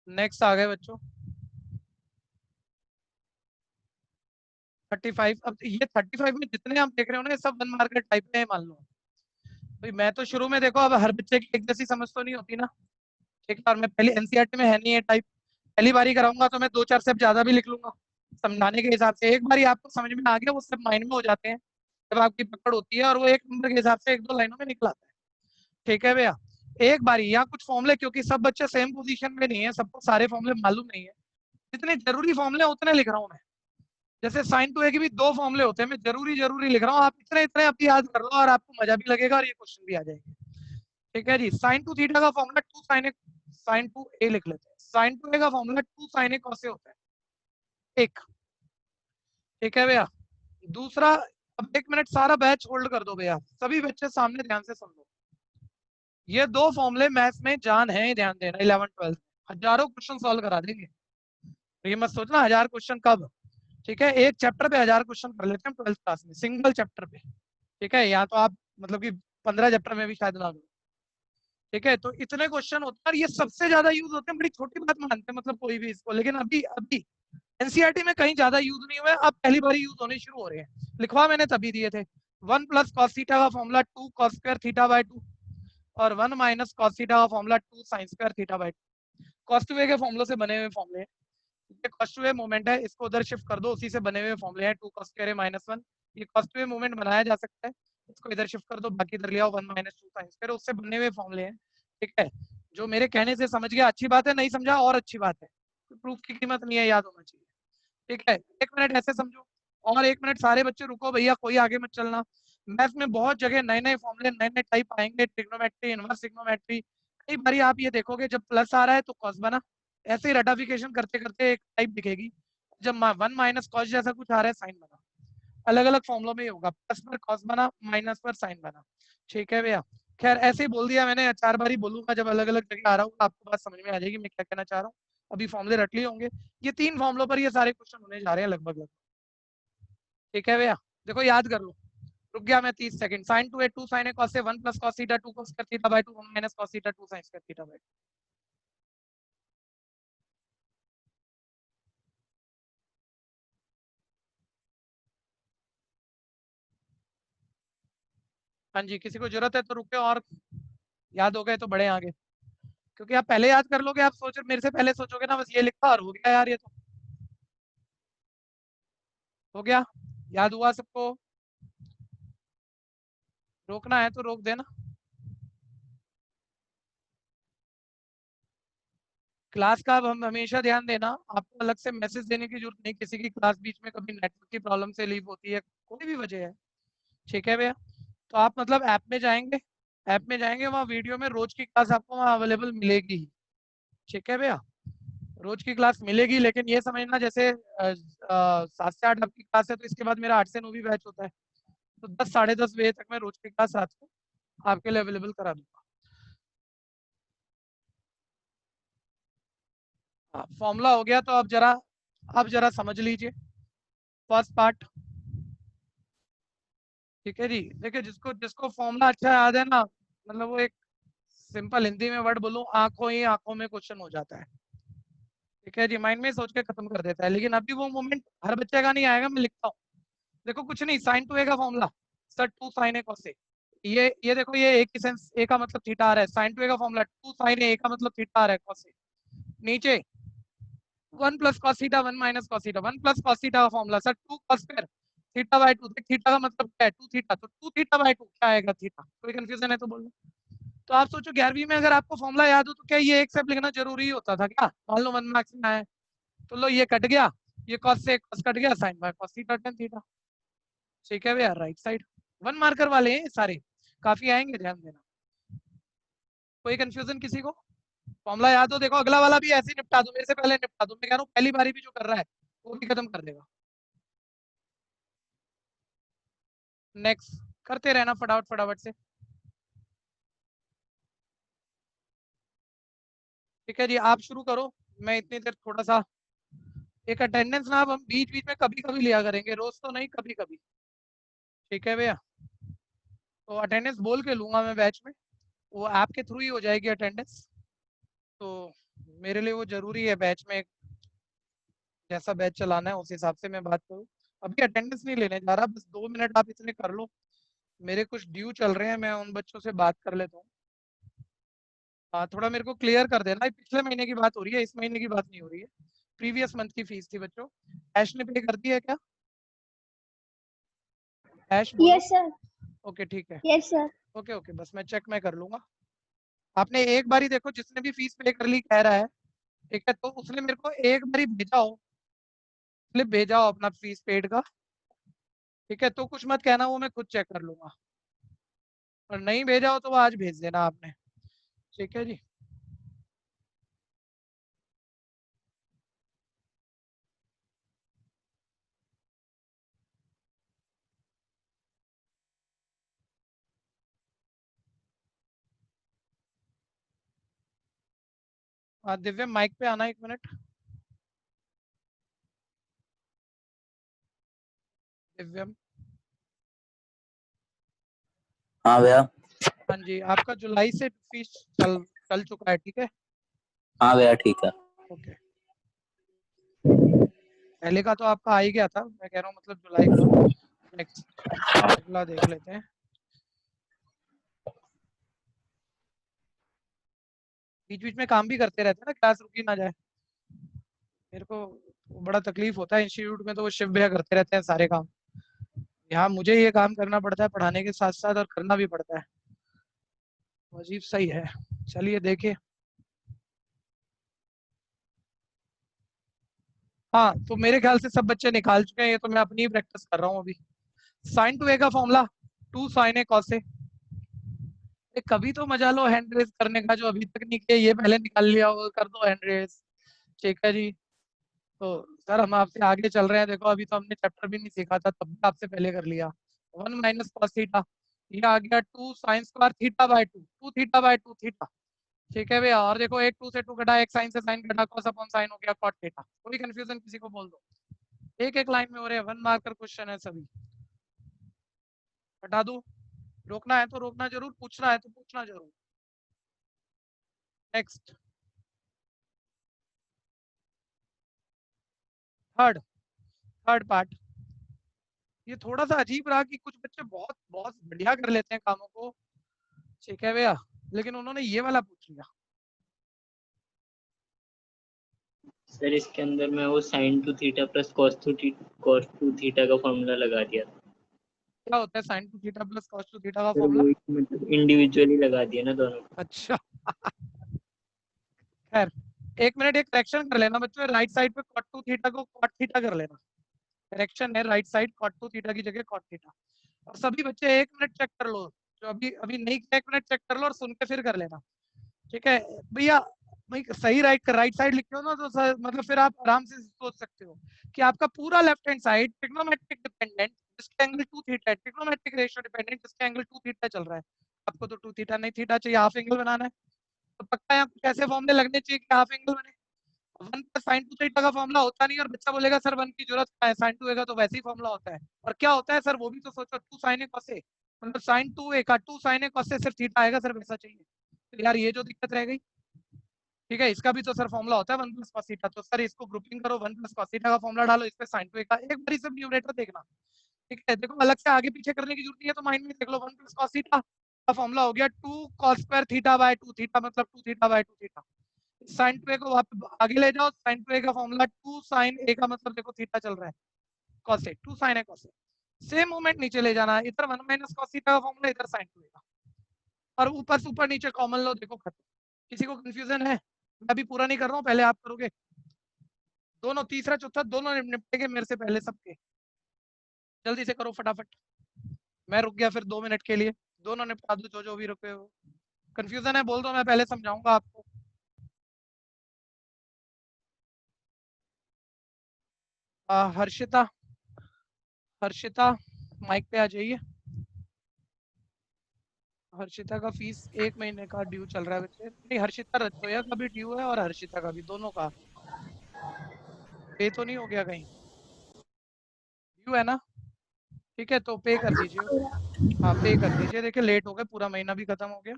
नेक्स्ट आ गए बच्चों 35। अब ये 35 में जितने आप देख रहे हो ना, ये सब 1 मार्क टाइप में है, मान लो भाई। मैं तो शुरू में देखो, अब हर बच्चे की एक जैसी समझ तो नहीं होती ना, ठीक है, और मैं पहले एनसीईआरटी में है नहीं है टाइप, पहली बारी कराऊंगा तो मैं 2-4 स्टेप ज्यादा भी लिख लूंगा समझाने के हिसाब से। एक बारी आपको समझ में आ गया, वो सब माइंड में हो जाते हैं जब आपकी पकड़ होती है, और वो एक नंबर के हिसाब से 1-2 लाइनों में निकल आता है, ठीक है भैया। एक बारी या कुछ फॉर्मूले, क्योंकि सब बच्चे सेम पोजीशन में नहीं है, सबको सारे फॉर्मूले मालूम नहीं है, जितने जरूरी फॉर्मूले उतने लिख रहा हूँ मैं। जैसे sin 2a के भी 2 फॉर्मूले होते हैं, मैं जरूरी लिख रहा हूँ, आप इतने इतने अभी याद कर लो और आपको मजा भी लगेगा और ये क्वेश्चन भी आ जाएंगे, ठीक है जी। sin 2 थीटा का फॉर्मूला 2 sin 2a लिख लेते हैं, sin 2a का formula 2 sin a cos a होता है, एक, ठीक है भैया। दूसरा, अब 1 मिनट सारा बैच होल्ड कर दो भैया, सभी बच्चे सामने ध्यान से सुन लो। ये 2 फॉर्मूले मैथ्स में जान है, ध्यान देना, 11 12 हजारों क्वेश्चन सॉल्व करा देंगे, तो ये मत सोचना 1000 क्वेश्चन कब, ठीक है। एक चैप्टर पे 1000 क्वेश्चन कर लेते हैं 12th क्लास में, सिंगल चैप्टर पे, ठीक है। या तो आप मतलब कि 15 चैप्टर में भी शायद ना करो, ठीक है। तो इतने क्वेश्चन होते हैं और ये सबसे ज्यादा यूज होते हैं, बड़ी छोटी बात मानते हैं मतलब कोई भी इसको, लेकिन अभी अभी एनसीईआरटी में कहीं ज्यादा यूज नहीं हुए, अब पहली बार यूज होने शुरू हो रहे हैं। लिखवा मैंने तभी दिए थे, 1 + cos थीटा का formula 2 cos square theta by 2, और 1 - cos थीटा का formula 2 sin square theta by 2। cos 2a के फॉर्मूले से बने हुए फॉर्मूले हैं, cos 2a मोमेंट है, इसको उधर शिफ्ट कर दो, उसी से बने हुए फॉर्मूले हैं, 2 cos स्क्वायर a - 1, ये cos 2a मोमेंट बनाया जा सकता है, इसको इधर शिफ्ट कर दो, बाकी इधर ले आओ 1 - 2 sin स्क्वायर, उससे बने हुए फॉर्मूले हैं, ठीक है। जो मेरे कहने से समझ गया अच्छी बात है, नहीं समझा और अच्छी बात है, प्रूफ की कीमत नहीं है, याद होना चाहिए, ठीक है। 1 मिनट ऐसे समझो, और 1 मिनट सारे बच्चे रुको भैया, कोई आगे मत चलना। मैथ में बहुत जगह नए नए फॉर्मूले, नए नए टाइप आएंगे, ट्रिग्नोमेट्री, इनवर्स ट्रिग्नोमेट्री, कई बारी आप ये देखोगे जब प्लस आ रहा है तो कॉस बना, ऐसे ही रटाफिकेशन करते करते एक टाइप दिखेगी, जब 1 - cos जैसा कुछ आ रहा है साइन बना, अलग अलग फॉर्मुलों में ही होगा, प्लस पर कॉस बना, माइनस पर साइन बना, ठीक है भैया। खैर ऐसे ही बोल दिया मैंने, 4 बार ही बोलूंगा, जब अलग अलग जगह आ रहा हूँ आपको बात समझ में आ जाएगी मैं क्या कहना चाह रहा हूँ। अभी फॉर्मूले रट लिए होंगे, ये 3 फॉर्मुलों पर ये सारे क्वेश्चन होने जा रहे हैं लगभग, ठीक है भैया। देखो याद कर लो, रुक गया मैं 30 second. sin 2a 2 sin a cos a 1 + cos theta 2 cos square theta by 2 1 - cos theta 2 sin square theta by 2। हाँ जी, किसी को जरूरत है तो रुके, और याद हो गए तो बढ़े आगे, क्योंकि आप पहले याद कर लोगे, आप सोच मेरे से पहले सोचोगे ना, बस ये लिखा और हो गया यार, ये तो हो गया, याद हुआ सबको, रोकना है तो रोक देना। क्लास का अब हम हमेशा ध्यान देना, आपको अलग से मैसेज देने की जरूरत नहीं, किसी की क्लास बीच में कभी नेटवर्क की प्रॉब्लम से लीव होती है, कोई भी वजह है, ठीक है भैया। तो आप मतलब ऐप में जाएंगे, वहाँ वीडियो में रोज की क्लास आपको वहाँ अवेलेबल मिलेगी ही, ठीक है भैया, रोज की क्लास मिलेगी। लेकिन ये समझना जैसे 7 से 8 आपकी क्लास है, तो इसके बाद मेरा 8 से 9 भी बैच होता है, तो 10 साढ़े 10 बजे तक मैं रोज की क्लास रात को आपके लिए अवेलेबल करा दूंगा। हाँ, फॉर्मूला हो गया, तो अब जरा समझ लीजिए फर्स्ट पार्ट, ठीक है जी। देखिए जिसको जिसको फॉर्मूला अच्छा याद है ना, मतलब वो एक सिंपल हिंदी में वर्ड बोलूं, आंखों ही आंखों में क्वेश्चन हो जाता है, ठीक है जी, माइंड में सोच के खत्म कर देता है। लेकिन अभी वो मोमेंट हर बच्चे का नहीं आएगा, मैं लिखता हूँ। देखो कुछ नहीं, साइन टू ए का formula sir 2 sine A cos A, ये देखो, ये ए की सेंस, ए का मतलब थीटा आ रहा है, साइन टू ए का फॉर्मूला 2 साइन ए का मतलब थीटा आ रहा है कॉस ए। नीचे 1 plus cos theta 1 minus cos theta, 1 plus cos theta का formula sir 2 cos square theta by 2, theta का मतलब क्या है 2 थीटा, तो 2 थीटा बाय 2 क्या आएगा थीटा, कोई कंफ्यूजन है तो बोलो। तो आप सोचो 11वीं में अगर आपको फॉर्मूला याद हो तो क्या ये एक स्टेप लिखना जरूरी होता था क्या? मान लो 1 मार्क्स में आए, तो लो ये कट गया, ये कॉस से कॉस कट गया, sine by cos theta tan theta, ठीक है भैया, राइट साइड 1 मार्कर वाले हैं सारे, काफी आएंगे, ध्यान देना। कोई कंफ्यूजन किसी को? फॉर्मूला याद हो, देखो अगला वाला भी ऐसे ही निपटा दो, मेरे से पहले निपटा दो, मैं कह रहा हूँ पहली बारी भी जो कर रहा है वो भी खत्म कर देगा। नेक्स्ट करते रहना फटाफट फटाफट से, ठीक है जी, आप शुरू करो, मैं इतनी देर थोड़ा सा एक अटेंडेंस ना, अब हम बीच बीच में कभी कभी लिया करेंगे, रोज तो नहीं, कभी कभी, ठीक है भैया। तो अटेंडेंस बोल के लूंगा मैं बैच में, वो ऐप के थ्रू ही हो जाएगी अटेंडेंस, तो मेरे लिए वो जरूरी है बैच में, जैसा बैच चलाना है उस हिसाब से मैं बात करूँ। अभी अटेंडेंस नहीं लेने जा रहा, बस 2 मिनट आप इतने कर लो, मेरे कुछ ड्यू चल रहे हैं, मैं उन बच्चों से बात कर लेता हूँ। हाँ, थोड़ा मेरे को क्लियर कर देना, पिछले महीने की बात हो रही है, इस महीने की बात नहीं हो रही है, प्रीवियस मंथ की फीस थी बच्चों। ऐश ने पे कर दी है क्या? ऐश बोलो। Yes sir. ओके ठीक है, यस सर। ओके ओके, बस मैं चेक मैं कर लूंगा। आपने एक बारी देखो, जिसने भी फीस पे कर ली कह रहा है, ठीक है, तो उसने मेरे को एक बारी भेजा हो, स्लिप भेजा हो अपना फीस पेड का, ठीक है, तो कुछ मत कहना, वो मैं खुद चेक कर लूंगा, और नहीं भेजा हो तो वो आज भेज देना आपने, ठीक है जी। दिव्य माइक पे आना 1 मिनट, दिव्यम। हाँ भैया। हाँ जी, आपका जुलाई से फीस चल चुका है, ठीक है? हाँ भैया ठीक है। ओके, पहले का तो आपका आ ही गया था, मैं कह रहा हूँ मतलब जुलाई का। नेक्स्ट अगला देख लेते हैं। बीच बीच में काम भी करते रहते हैं ना, क्लास रुकी ना जाए, मेरे को बड़ा तकलीफ होता है, इंस्टीट्यूट में तो वो शिव भैया करते रहते हैं सारे काम, यहाँ मुझे ये काम करना पड़ता है पढ़ाने के साथ साथ, और करना भी पड़ता है, अजीब सही है। चलिए देखिए, हाँ तो मेरे ख्याल से सब बच्चे निकाल चुके हैं, ये तो मैं अपनी ही प्रैक्टिस कर रहा हूँ अभी। साइन टू ए का formula 2 sine A cos A, कभी तो मजा लो हैंड रेस करने का, जो अभी तक नहीं किया ये पहले निकाल लिया, वो कर दो हैंड रेस, ठीक है जी। तो सर हम आपसे आगे चल रहे हैं, देखो अभी तो हमने चैप्टर भी नहीं सीखा था, तब भी आपसे पहले कर लिया। 1 माइनस कॉस थीटा, ये आ गया 2 sine square theta by 2, 2 theta by 2 theta, ठीक है भैया। और देखो एक 2 से 2 घटा, एक साइन से साइन घटा, कॉस अपॉन साइन हो गया कॉट थीटा। कोई कंफ्यूजन किसी को बोल दो, एक एक लाइन में हो रहे हैं, 1 मार्कर क्वेश्चन है सभी। हटा दूं? रोकना है तो रोकना जरूर, पूछना है तो पूछना जरूर। नेक्स्ट थर्ड पार्ट, ये थोड़ा सा अजीब रहा कि कुछ बच्चे बहुत बहुत बढ़िया कर लेते हैं कामों को, ठीक है भैया, लेकिन उन्होंने ये वाला पूछ लिया। सर इसके अंदर मैं वो sign to theta plus cos two theta का फॉर्मूला लगा दिया था। क्या होता है sign to theta plus cos two theta का सर फॉर्मूला? वो मतलब इंडिविजुअली लगा दिया ना दोनों। अच्छा खैर एक मिनट एक करेक्शन कर लेना बच्चों, राइट साइड पे cot 2 थीटा को cot थीटा कर लेना। करेक्शन है, राइट साइड cot 2 थीटा की जगह cot थीटा। और सभी बच्चे 1 मिनट चेक कर लो, जो अभी अभी नहीं किया 1 मिनट चेक कर लो और सुन के फिर कर लेना, ठीक है भैया। भाई सही राइट साइड लिखे हो ना तो मतलब फिर आप आराम से सोच सकते हो कि आपका पूरा left hand side trigonometric dependent जिसके एंगल 2 थीटा है, ट्रिग्नोमेट्रिक रेशियो डिपेंडेंट जिसके एंगल 2 थीटा चल रहा है। आपको तो 2 थीटा नहीं थीटा चाहिए, हाफ एंगल बनाना है, तो पक्का यहाँ कैसे फॉर्मूले लगने चाहिए कि हाफ एंगल बने। 1 + sin 2 थीटा का फॉर्मूला होता नहीं, और बच्चा बोलेगा सर 1 की जरूरत क्या है, sin 2a का तो वैसे ही फॉर्मूला होता है। और क्या होता है सर वो भी तो सोचो, 2 sin a cos a, मतलब sin 2a का 2 sin a cos a सिर्फ थीटा आएगा सर, वैसा चाहिए। तो यार ये जो दिक्कत रह गई, ठीक है, इसका भी तो सर फॉर्मूला होता है 1 + cos थीटा, तो सर इसको ग्रुपिंग करो, 1 + cos थीटा का फॉर्मूला डालो, इस पे sin 2a का एक बार सब न्यूमरेटर देखना, ठीक है। देखो अलग से आगे पीछे करने की जरूरत नहीं है, तो माइंड में देख लो 1 + cos थीटा का फॉर्मूला हो गया 2 cos square theta by 2 theta, मतलब 2 theta by 2 theta. sin 2a को वापस आगे ले जाओ, sin 2a का फॉर्मूला 2 sin a का मतलब देखो थीटा चल रहा है cos a, 2 sin a cos a। Same movement नीचे ले जाना, इधर 1 - cos थीटा का फॉर्मूला, इधर sin 2a का, और ऊपर से ऊपर नीचे कॉमन लो, देखो खत्म। किसी को कंफ्यूजन है? मैं अभी पूरा नहीं कर रहा हूँ, पहले आप करोगे दोनों, तीसरा चौथा दोनों निपटेंगे मेरे से पहले सबके। जल्दी से करो फटाफट, मैं रुक गया फिर 2 मिनट के लिए, दोनों निपटा दो जो जो भी रुके हो। कंफ्यूजन है बोल दो, मैं पहले समझाऊंगा आपको। हर्षिता, हर्षिता माइक पे आ जाइए। हर्षिता का फीस 1 महीने का ड्यू चल रहा है बच्चे। नहीं, हर्षिता रतोया का भी ड्यू है और हर्षिता का भी, दोनों का पे तो नहीं हो गया कहीं, ड्यू है ना, ठीक है तो पे कर दीजिए। हाँ पे कर दीजिए, देखिए लेट हो गए, पूरा महीना भी खत्म हो गया।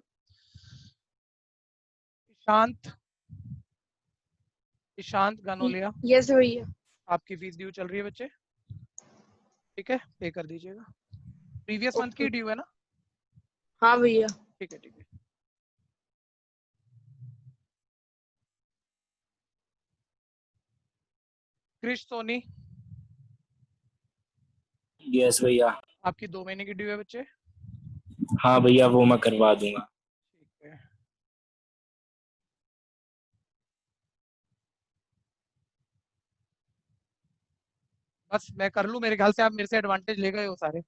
ईशांत, ईशांत गानोलिया, यस भैया। आपकी फीस ड्यू चल रही है बच्चे, ठीक है पे कर दीजिएगा। प्रीवियस मंथ की ड्यू है ना? हाँ भैया। ठीक है ठीक है। क्रिश सोनी, यस भैया। आपकी 2 महीने की ड्यू है बच्चे। हाँ भैया वो मैं करवा दूंगा। ठीक है। बस मैं कर लूँ, मेरे ख्याल से आप मेरे से एडवांटेज ले गए हो सारे।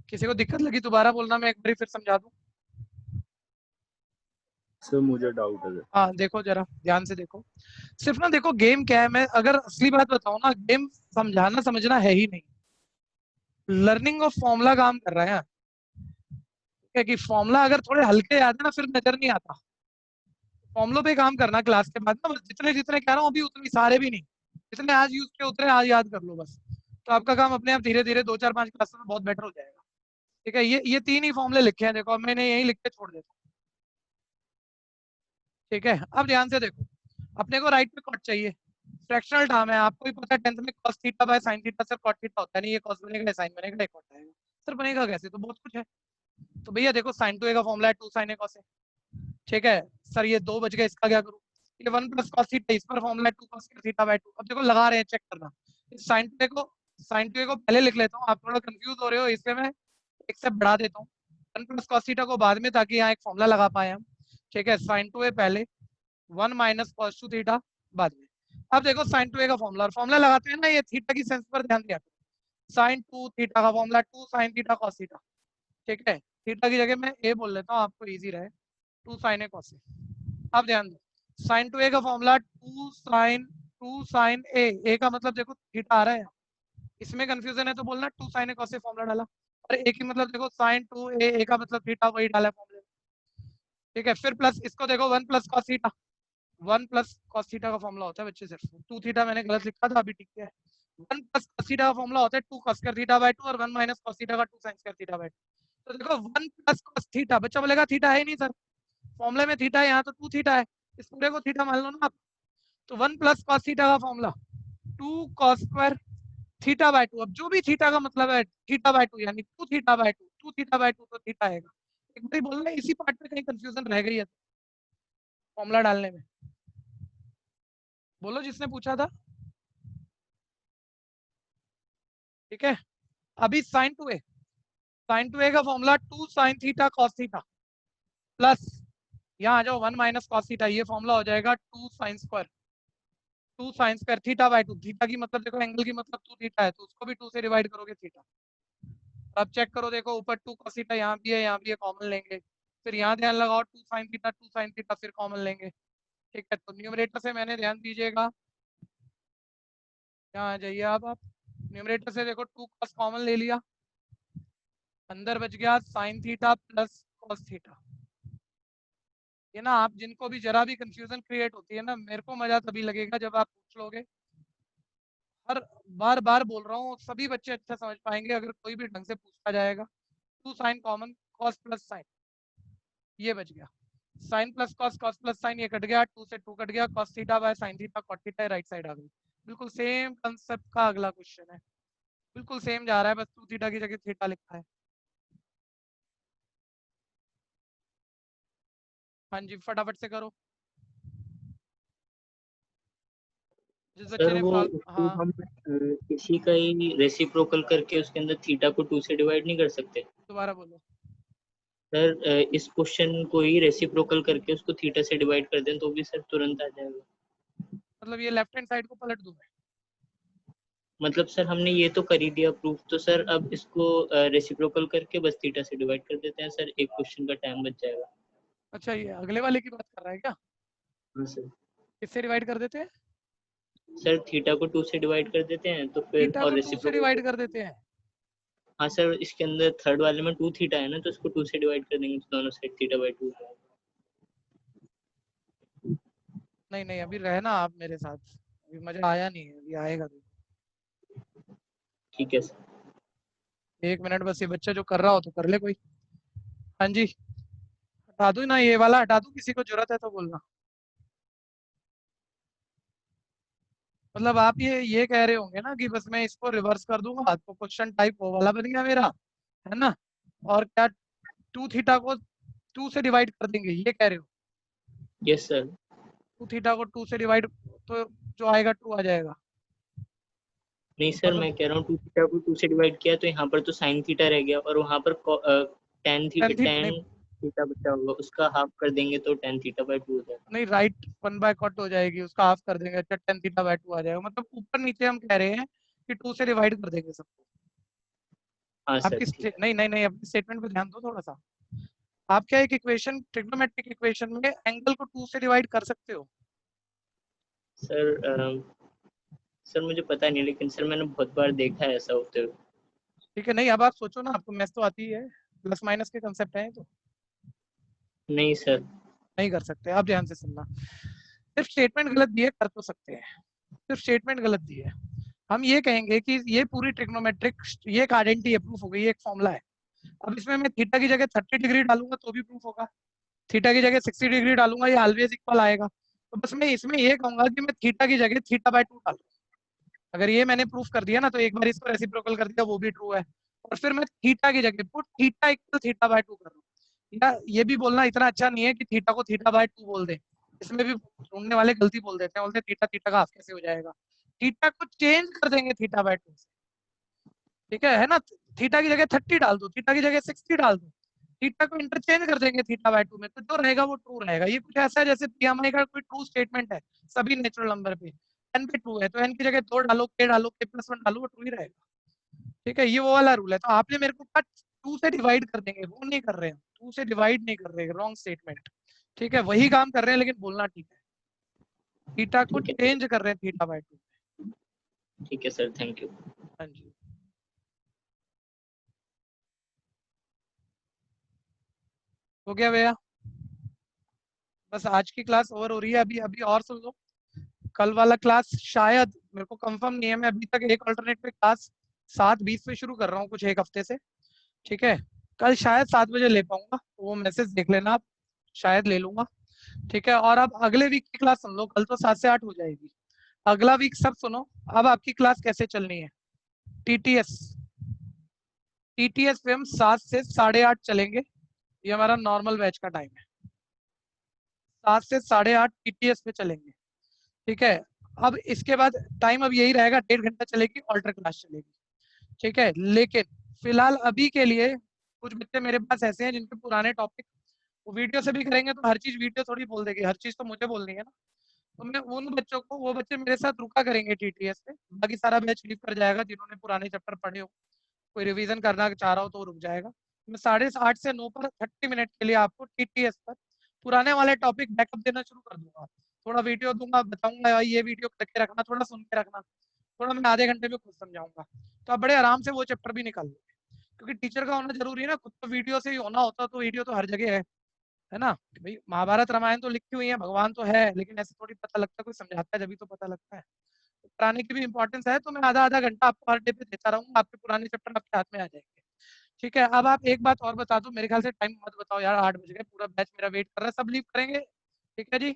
किसी को दिक्कत लगी दोबारा बोलना, मैं एक बार फिर समझा दूं। सर मुझे डाउट है। हाँ देखो जरा ध्यान से देखो, सिर्फ ना देखो गेम क्या है, मैं अगर असली बात बताऊं ना, गेम समझाना समझना है ही नहीं, लर्निंग ऑफ फॉर्मूला काम कर रहा है। क्या कि फॉर्मूला अगर थोड़े हल्के याद है ना फिर नजर नहीं आता। फॉर्मूलों पे काम करना क्लास के बाद ना, जितने जितने कह रहा हूँ अभी उतने सारे भी नहीं, जितने आज यूज किए उतने आज याद कर लो बस, तो आपका काम अपने आप धीरे धीरे 2 4 5 क्लास में बहुत बेटर हो जाएगा। ठीक है, ये 3 ही फॉर्मूले लिखे हैं, देखो मैंने यही लिख के छोड़ देता हूँ। ठीक है, अब ध्यान से देखो, अपने को राइट पे कॉट चाहिए, फ्रैक्शनल टर्म है, आपको ही पता है 10th में cos theta by sin theta sir cot theta होता है, नहीं ये cos बनेगा ये sin बनेगा, ये cot आएगा सर, बनेगा कैसे, तो बहुत कुछ है। तो भैया देखो sin 2a का फॉर्मूला है 2 sin a cos a, ठीक है सर ये 2 बच गए, इसका क्या करूं, ये 1 + cos थीटा, इस पर फॉर्मूला है 2 cos थीटा बाय 2। अब देखो लगा रहे हैं, चेक करना, sin 2a को पहले लिख लेता हूँ, आप थोड़ा कंफ्यूज हो रहे हो इसलिए मैं एक स्टेप बढ़ा देता हूँ, 1 + cos थीटा को बाद में, ताकि यहाँ एक फॉर्मूला लगा पाए हम। ठीक है, sin 2a पहले, 1 - cos 2 थीटा बाद में। अब देखो sin 2a का फॉर्मूला लगाते हैं ना, ये थीटा की सेंस पर ध्यान दिया, sin 2 थीटा का formula 2 sin theta cos theta. ठीक है, थीटा की जगह मैं a बोल लेता हूँ आपको इजी रहे, 2 sin a cos a। अब ध्यान दो, sin 2a का फॉर्मूला 2 sin a का मतलब देखो थीटा आ रहा है, इसमें कंफ्यूजन है तो बोलना 2 sin a cos a formula डाला, और a की मतलब देखो sin 2a का मतलब थीटा वही डाला है फॉर्मूले में। ठीक है, फिर प्लस इसको देखो 1 + cos थीटा, 1 + cos थीटा का फॉर्मूला होता है बच्चे, सिर्फ 2 थीटा मैंने गलत लिखा था अभी, ठीक है 1 + cos थीटा का फॉर्मूला होता है 2 cos थीटा बाय 2 और 1 - cos थीटा का 2 sin थीटा बाय 2। तो देखो 1 + cos थीटा, बच्चा बोलेगा थीटा है ही नहीं सर, फॉर्मूले में थीटा है, यहाँ तो 2 थीटा है, इस पूरे को थीटा मान लो ना आप। तो 1 + cos थीटा का formula 2 cos square theta by 2, अब जो भी थीटा का मतलब है थीटा बाय 2 यानी 2 थीटा बाय 2, 2 थीटा बाय 2 तो थीटा आएगा। एक बार बोलना, इसी पार्ट में कहीं कंफ्यूजन रह गई है फॉर्मूला डालने में, बोलो जिसने पूछा था। ठीक है, अभी sin 2a का formula 2 sin theta cos theta plus यहाँ आ जाओ 1 - cos थीटा, ये फॉर्मूला हो जाएगा 2 sin square 2 sin square theta by 2, theta की मतलब देखो एंगल की मतलब 2 थीटा है तो उसको भी 2 से डिवाइड करोगे थीटा। अब चेक करो देखो ऊपर 2 cos थीटा यहाँ भी है, यहाँ भी है, कॉमन लेंगे। फिर यहाँ ध्यान लगाओ 2 sin थीटा, 2 sin थीटा, फिर कॉमन लेंगे। ठीक है, तो न्यूमरेटर से मैंने ध्यान दीजिएगा, यहाँ आ जाइए आप न्यूमरेटर से देखो 2 cos कॉमन ले लिया, अंदर बच गया sin theta plus cos theta. ये ना आप जिनको भी जरा भी कंफ्यूजन क्रिएट होती है ना, मेरे को मजा तभी लगेगा जब आप पूछ लोगे। हर बार बार बोल रहा हूँ, सभी बच्चे अच्छा समझ पाएंगे अगर कोई भी ढंग से पूछा जाएगा। 2 sin common, cos plus sin, ये बच गया। sin plus cos, cos plus sin, ये कट गया, 2 से 2 कट गया, cos theta by sin theta, cot theta right side आ गई। बिल्कुल सेम कंसेप्ट का अगला क्वेश्चन है, बिल्कुल सेम जा रहा है, बस 2 थीटा की जगह थीटा लिखा है। हाँ जी, फटाफट से करो जिस बच्चे सर ने वो हाँ हम किसी का ही रेसिप्रोकल करके उसके अंदर थीटा को 2 से डिवाइड नहीं कर सकते? दोबारा बोलो। सर इस क्वेश्चन को ही रेसिप्रोकल करके उसको थीटा से डिवाइड कर दें तो भी सर तुरंत आ जाएगा? मतलब ये लेफ्ट हैंड साइड को पलट दूं मैं? मतलब सर हमने ये तो कर ही दिया प्रूफ, तो सर अब इसको रेसिप्रोकल करके बस थीटा से डिवाइड कर देते हैं सर, एक क्वेश्चन का टाइम बच जाएगा। अच्छा, ये अगले वाले की बात कर रहा है क्या? हाँ सर। किससे डिवाइड कर देते हैं? सर थीटा को 2 से डिवाइड कर देते हैं तो फिर थीटा और को 2 से रेसिप्रोकल। डिवाइड कर देते हैं? हाँ सर, इसके अंदर थर्ड वाले में 2 थीटा है ना, तो इसको 2 से डिवाइड कर देंगे तो दोनों साइड थीटा बाय 2। नहीं नहीं, अभी रहना आप मेरे साथ, अभी मजा आया नहीं है, अभी आएगा। ठीक है सर। 1 मिनट बस, ये बच्चा जो कर रहा हो तो कर ले कोई। हाँ जी, हटा दूं ना ये वाला, हटा दूं, किसी को जरूरत है तो बोलना। मतलब आप ये कह रहे होंगे ना कि बस मैं इसको रिवर्स कर दूंगा तो क्वेश्चन टाइप वो वाला बन गया मेरा, है ना? और क्या 2 थीटा को 2 से डिवाइड कर देंगे, ये कह रहे हो? Yes sir. 2 थीटा को 2 से डिवाइड तो जो आएगा 2 आ जाएगा। नहीं सर, मैं कह रहा हूँ 2 थीटा को 2 से डिवाइड किया तो यहाँ पर तो साइन थीटा रह गया और वहाँ पर टेन थीटा बचा होगा, उसका हाफ कर देंगे तो टेन थीटा बाय 2 हो जाएगा। नहीं, राइट 1 बाय कॉट हो जाएगी, उसका हाफ कर देंगे, अच्छा टेन थीटा बाय 2 आ जाएगा। मतलब ऊपर नीचे हम कह रहे हैं कि 2 से डिवाइड कर देंगे सबको। हाँ सर। आपकी नहीं नहीं नहीं, अपनी स्टेटमेंट पे ध्यान दो थोड़ा सा। आप क्या एक इक्वेशन, ट्रिग्नोमेट्रिक इक्वेशन में एंगल को 2 से डिवाइड कर सकते हो? सर मुझे पता नहीं, लेकिन सर मैंने बहुत बार देखा है ऐसा होते हुए। ठीक है, नहीं अब आप सोचो ना, आपको मैथ्स तो आती है, प्लस माइनस के कंसेप्ट हैं तो। नहीं सर, नहीं कर सकते, आप ध्यान से सुनना। सिर्फ स्टेटमेंट गलत दी है, कर तो सकते हैं, सिर्फ स्टेटमेंट गलत दी है। हम ये कहेंगे कि ये पूरी ट्रिग्नोमेट्रिक, ये एक आइडेंटिटी है, प्रूफ हो गई, एक फॉर्मूला है। अब इसमें मैं थीटा की जगह 30 डिग्री डालूंगा तो भी प्रूफ होगा, थीटा की जगह 60 डिग्री डालूंगा ये ऑलवेज इक्वल आएगा। तो बस मैं इसमें ये कहूंगा कि मैं थीटा की जगह थीटा बाय 2 डालूंगा। अगर ये मैंने प्रूफ कर दिया ना, तो एक बार इसको रेसिप्रोकल कर दिया, वो भी ट्रू है। और फिर मैं थीटा की जगह put theta equal theta by 2 कर रहा हूँ। या ये भी बोलना इतना अच्छा नहीं है कि थीटा को थीटा बाय 2 बोल दे, इसमें भी ढूंढने वाले गलती बोल देते हैं, बोलते हैं थीटा थीटा का हाफ कैसे हो जाएगा। थीटा को चेंज कर देंगे थीटा बाय 2 से, ठीक है ना? थीटा की जगह 30 डाल दो, थीटा की जगह 60 डाल दो, थीटा को इंटरचेंज कर देंगे थीटा बाय 2 में, तो जो रहेगा वो ट्रू रहेगा। ये कुछ ऐसा है जैसे पीएमआई का कोई ट्रू स्टेटमेंट है सभी नेचुरल नंबर पे, n पे 2 है तो n की जगह 2 डालो, k डालो, k+1 डालो, वो ट्रू ही रहेगा। ठीक है, ये वो वाला रूल है। तो आपने मेरे को कहा 2 से डिवाइड कर देंगे, वो नहीं कर रहे हैं, 2 से डिवाइड नहीं कर रहे हैं, रॉन्ग स्टेटमेंट। ठीक है, वही काम कर रहे हैं लेकिन बोलना ठीक है, थीटा को चेंज कर रहे हैं थीटा बाय 2। ठीक है सर, थैंक यू। हाँ जी, हो गया भैया? बस आज की क्लास ओवर हो रही है। अभी अभी और सुन लो, कल वाला क्लास शायद, मेरे को कंफर्म नहीं है, मैं अभी तक एक अल्टरनेट पे क्लास 7:20 पे शुरू कर रहा हूँ कुछ एक हफ्ते से। ठीक है, कल शायद 7 बजे ले पाऊंगा, तो वो मैसेज देख लेना आप, शायद ले लूंगा। ठीक है, और अब अगले वीक की क्लास सुन लो, कल तो 7 से 8 हो जाएगी, अगला वीक सब सुनो। अब आपकी क्लास कैसे चलनी है? टीटीएस पे हम 7 से 8:30 चलेंगे, ये हमारा नॉर्मल बैच का टाइम है। 7 से 8:30 टीटीएस पे चलेंगे। ठीक है, अब इसके बाद टाइम अब यही रहेगा, 1.5 घंटा चलेगी, ऑल्टर क्लास चलेगी। ठीक है, लेकिन फिलहाल अभी के लिए कुछ बच्चे मेरे पास ऐसे हैं जिनके पुराने टॉपिक वो वीडियो से भी करेंगे, तो हर चीज वीडियो थोड़ी बोल देगी, हर चीज तो मुझे बोलनी है ना। तो मैं उन बच्चों को, वो बच्चे मेरे साथ रुका करेंगे टीटीएस पे, बाकी सारा बैच लीव कर जाएगा जिन्होंने पुराने चैप्टर पढ़े हो, कोई रिवीजन करना चाह रहा हो तो वो रुक जाएगा। मैं 8:30 से 9 पर 30 मिनट के लिए आपको टीटीएस पर पुराने वाले टॉपिक बैकअप देना शुरू कर दूंगा। थोड़ा वीडियो दूंगा, बताऊंगा ये वीडियो करके रखना, थोड़ा सुन के रखना, थोड़ा मैं आधे घंटे में खुद समझाऊंगा, तो आप बड़े आराम से वो चैप्टर भी निकाल लोगे। क्योंकि टीचर का होना जरूरी है ना, खुद तो वीडियो से ही होना होता तो वीडियो तो हर जगह है ना भाई। महाभारत रामायण तो लिखी हुई है, भगवान तो है, लेकिन ऐसे थोड़ी पता लगता है, कोई समझाता है जब तो पता लगता है। तो पढ़ाने की भी इंपॉर्टेंस है, तो मैं आधा आधा घंटा आपको हर डे पे देता रहूंगा, आपके पुराने चैप्टर आपके हाथ में आ जाएंगे। ठीक है, अब आप एक बात और बता दो, मेरे ख्याल से टाइम मत बताओ यार, 8 बज गए, पूरा बैच मेरा वेट कर रहा है, सब लीव करेंगे, ठीक है जी।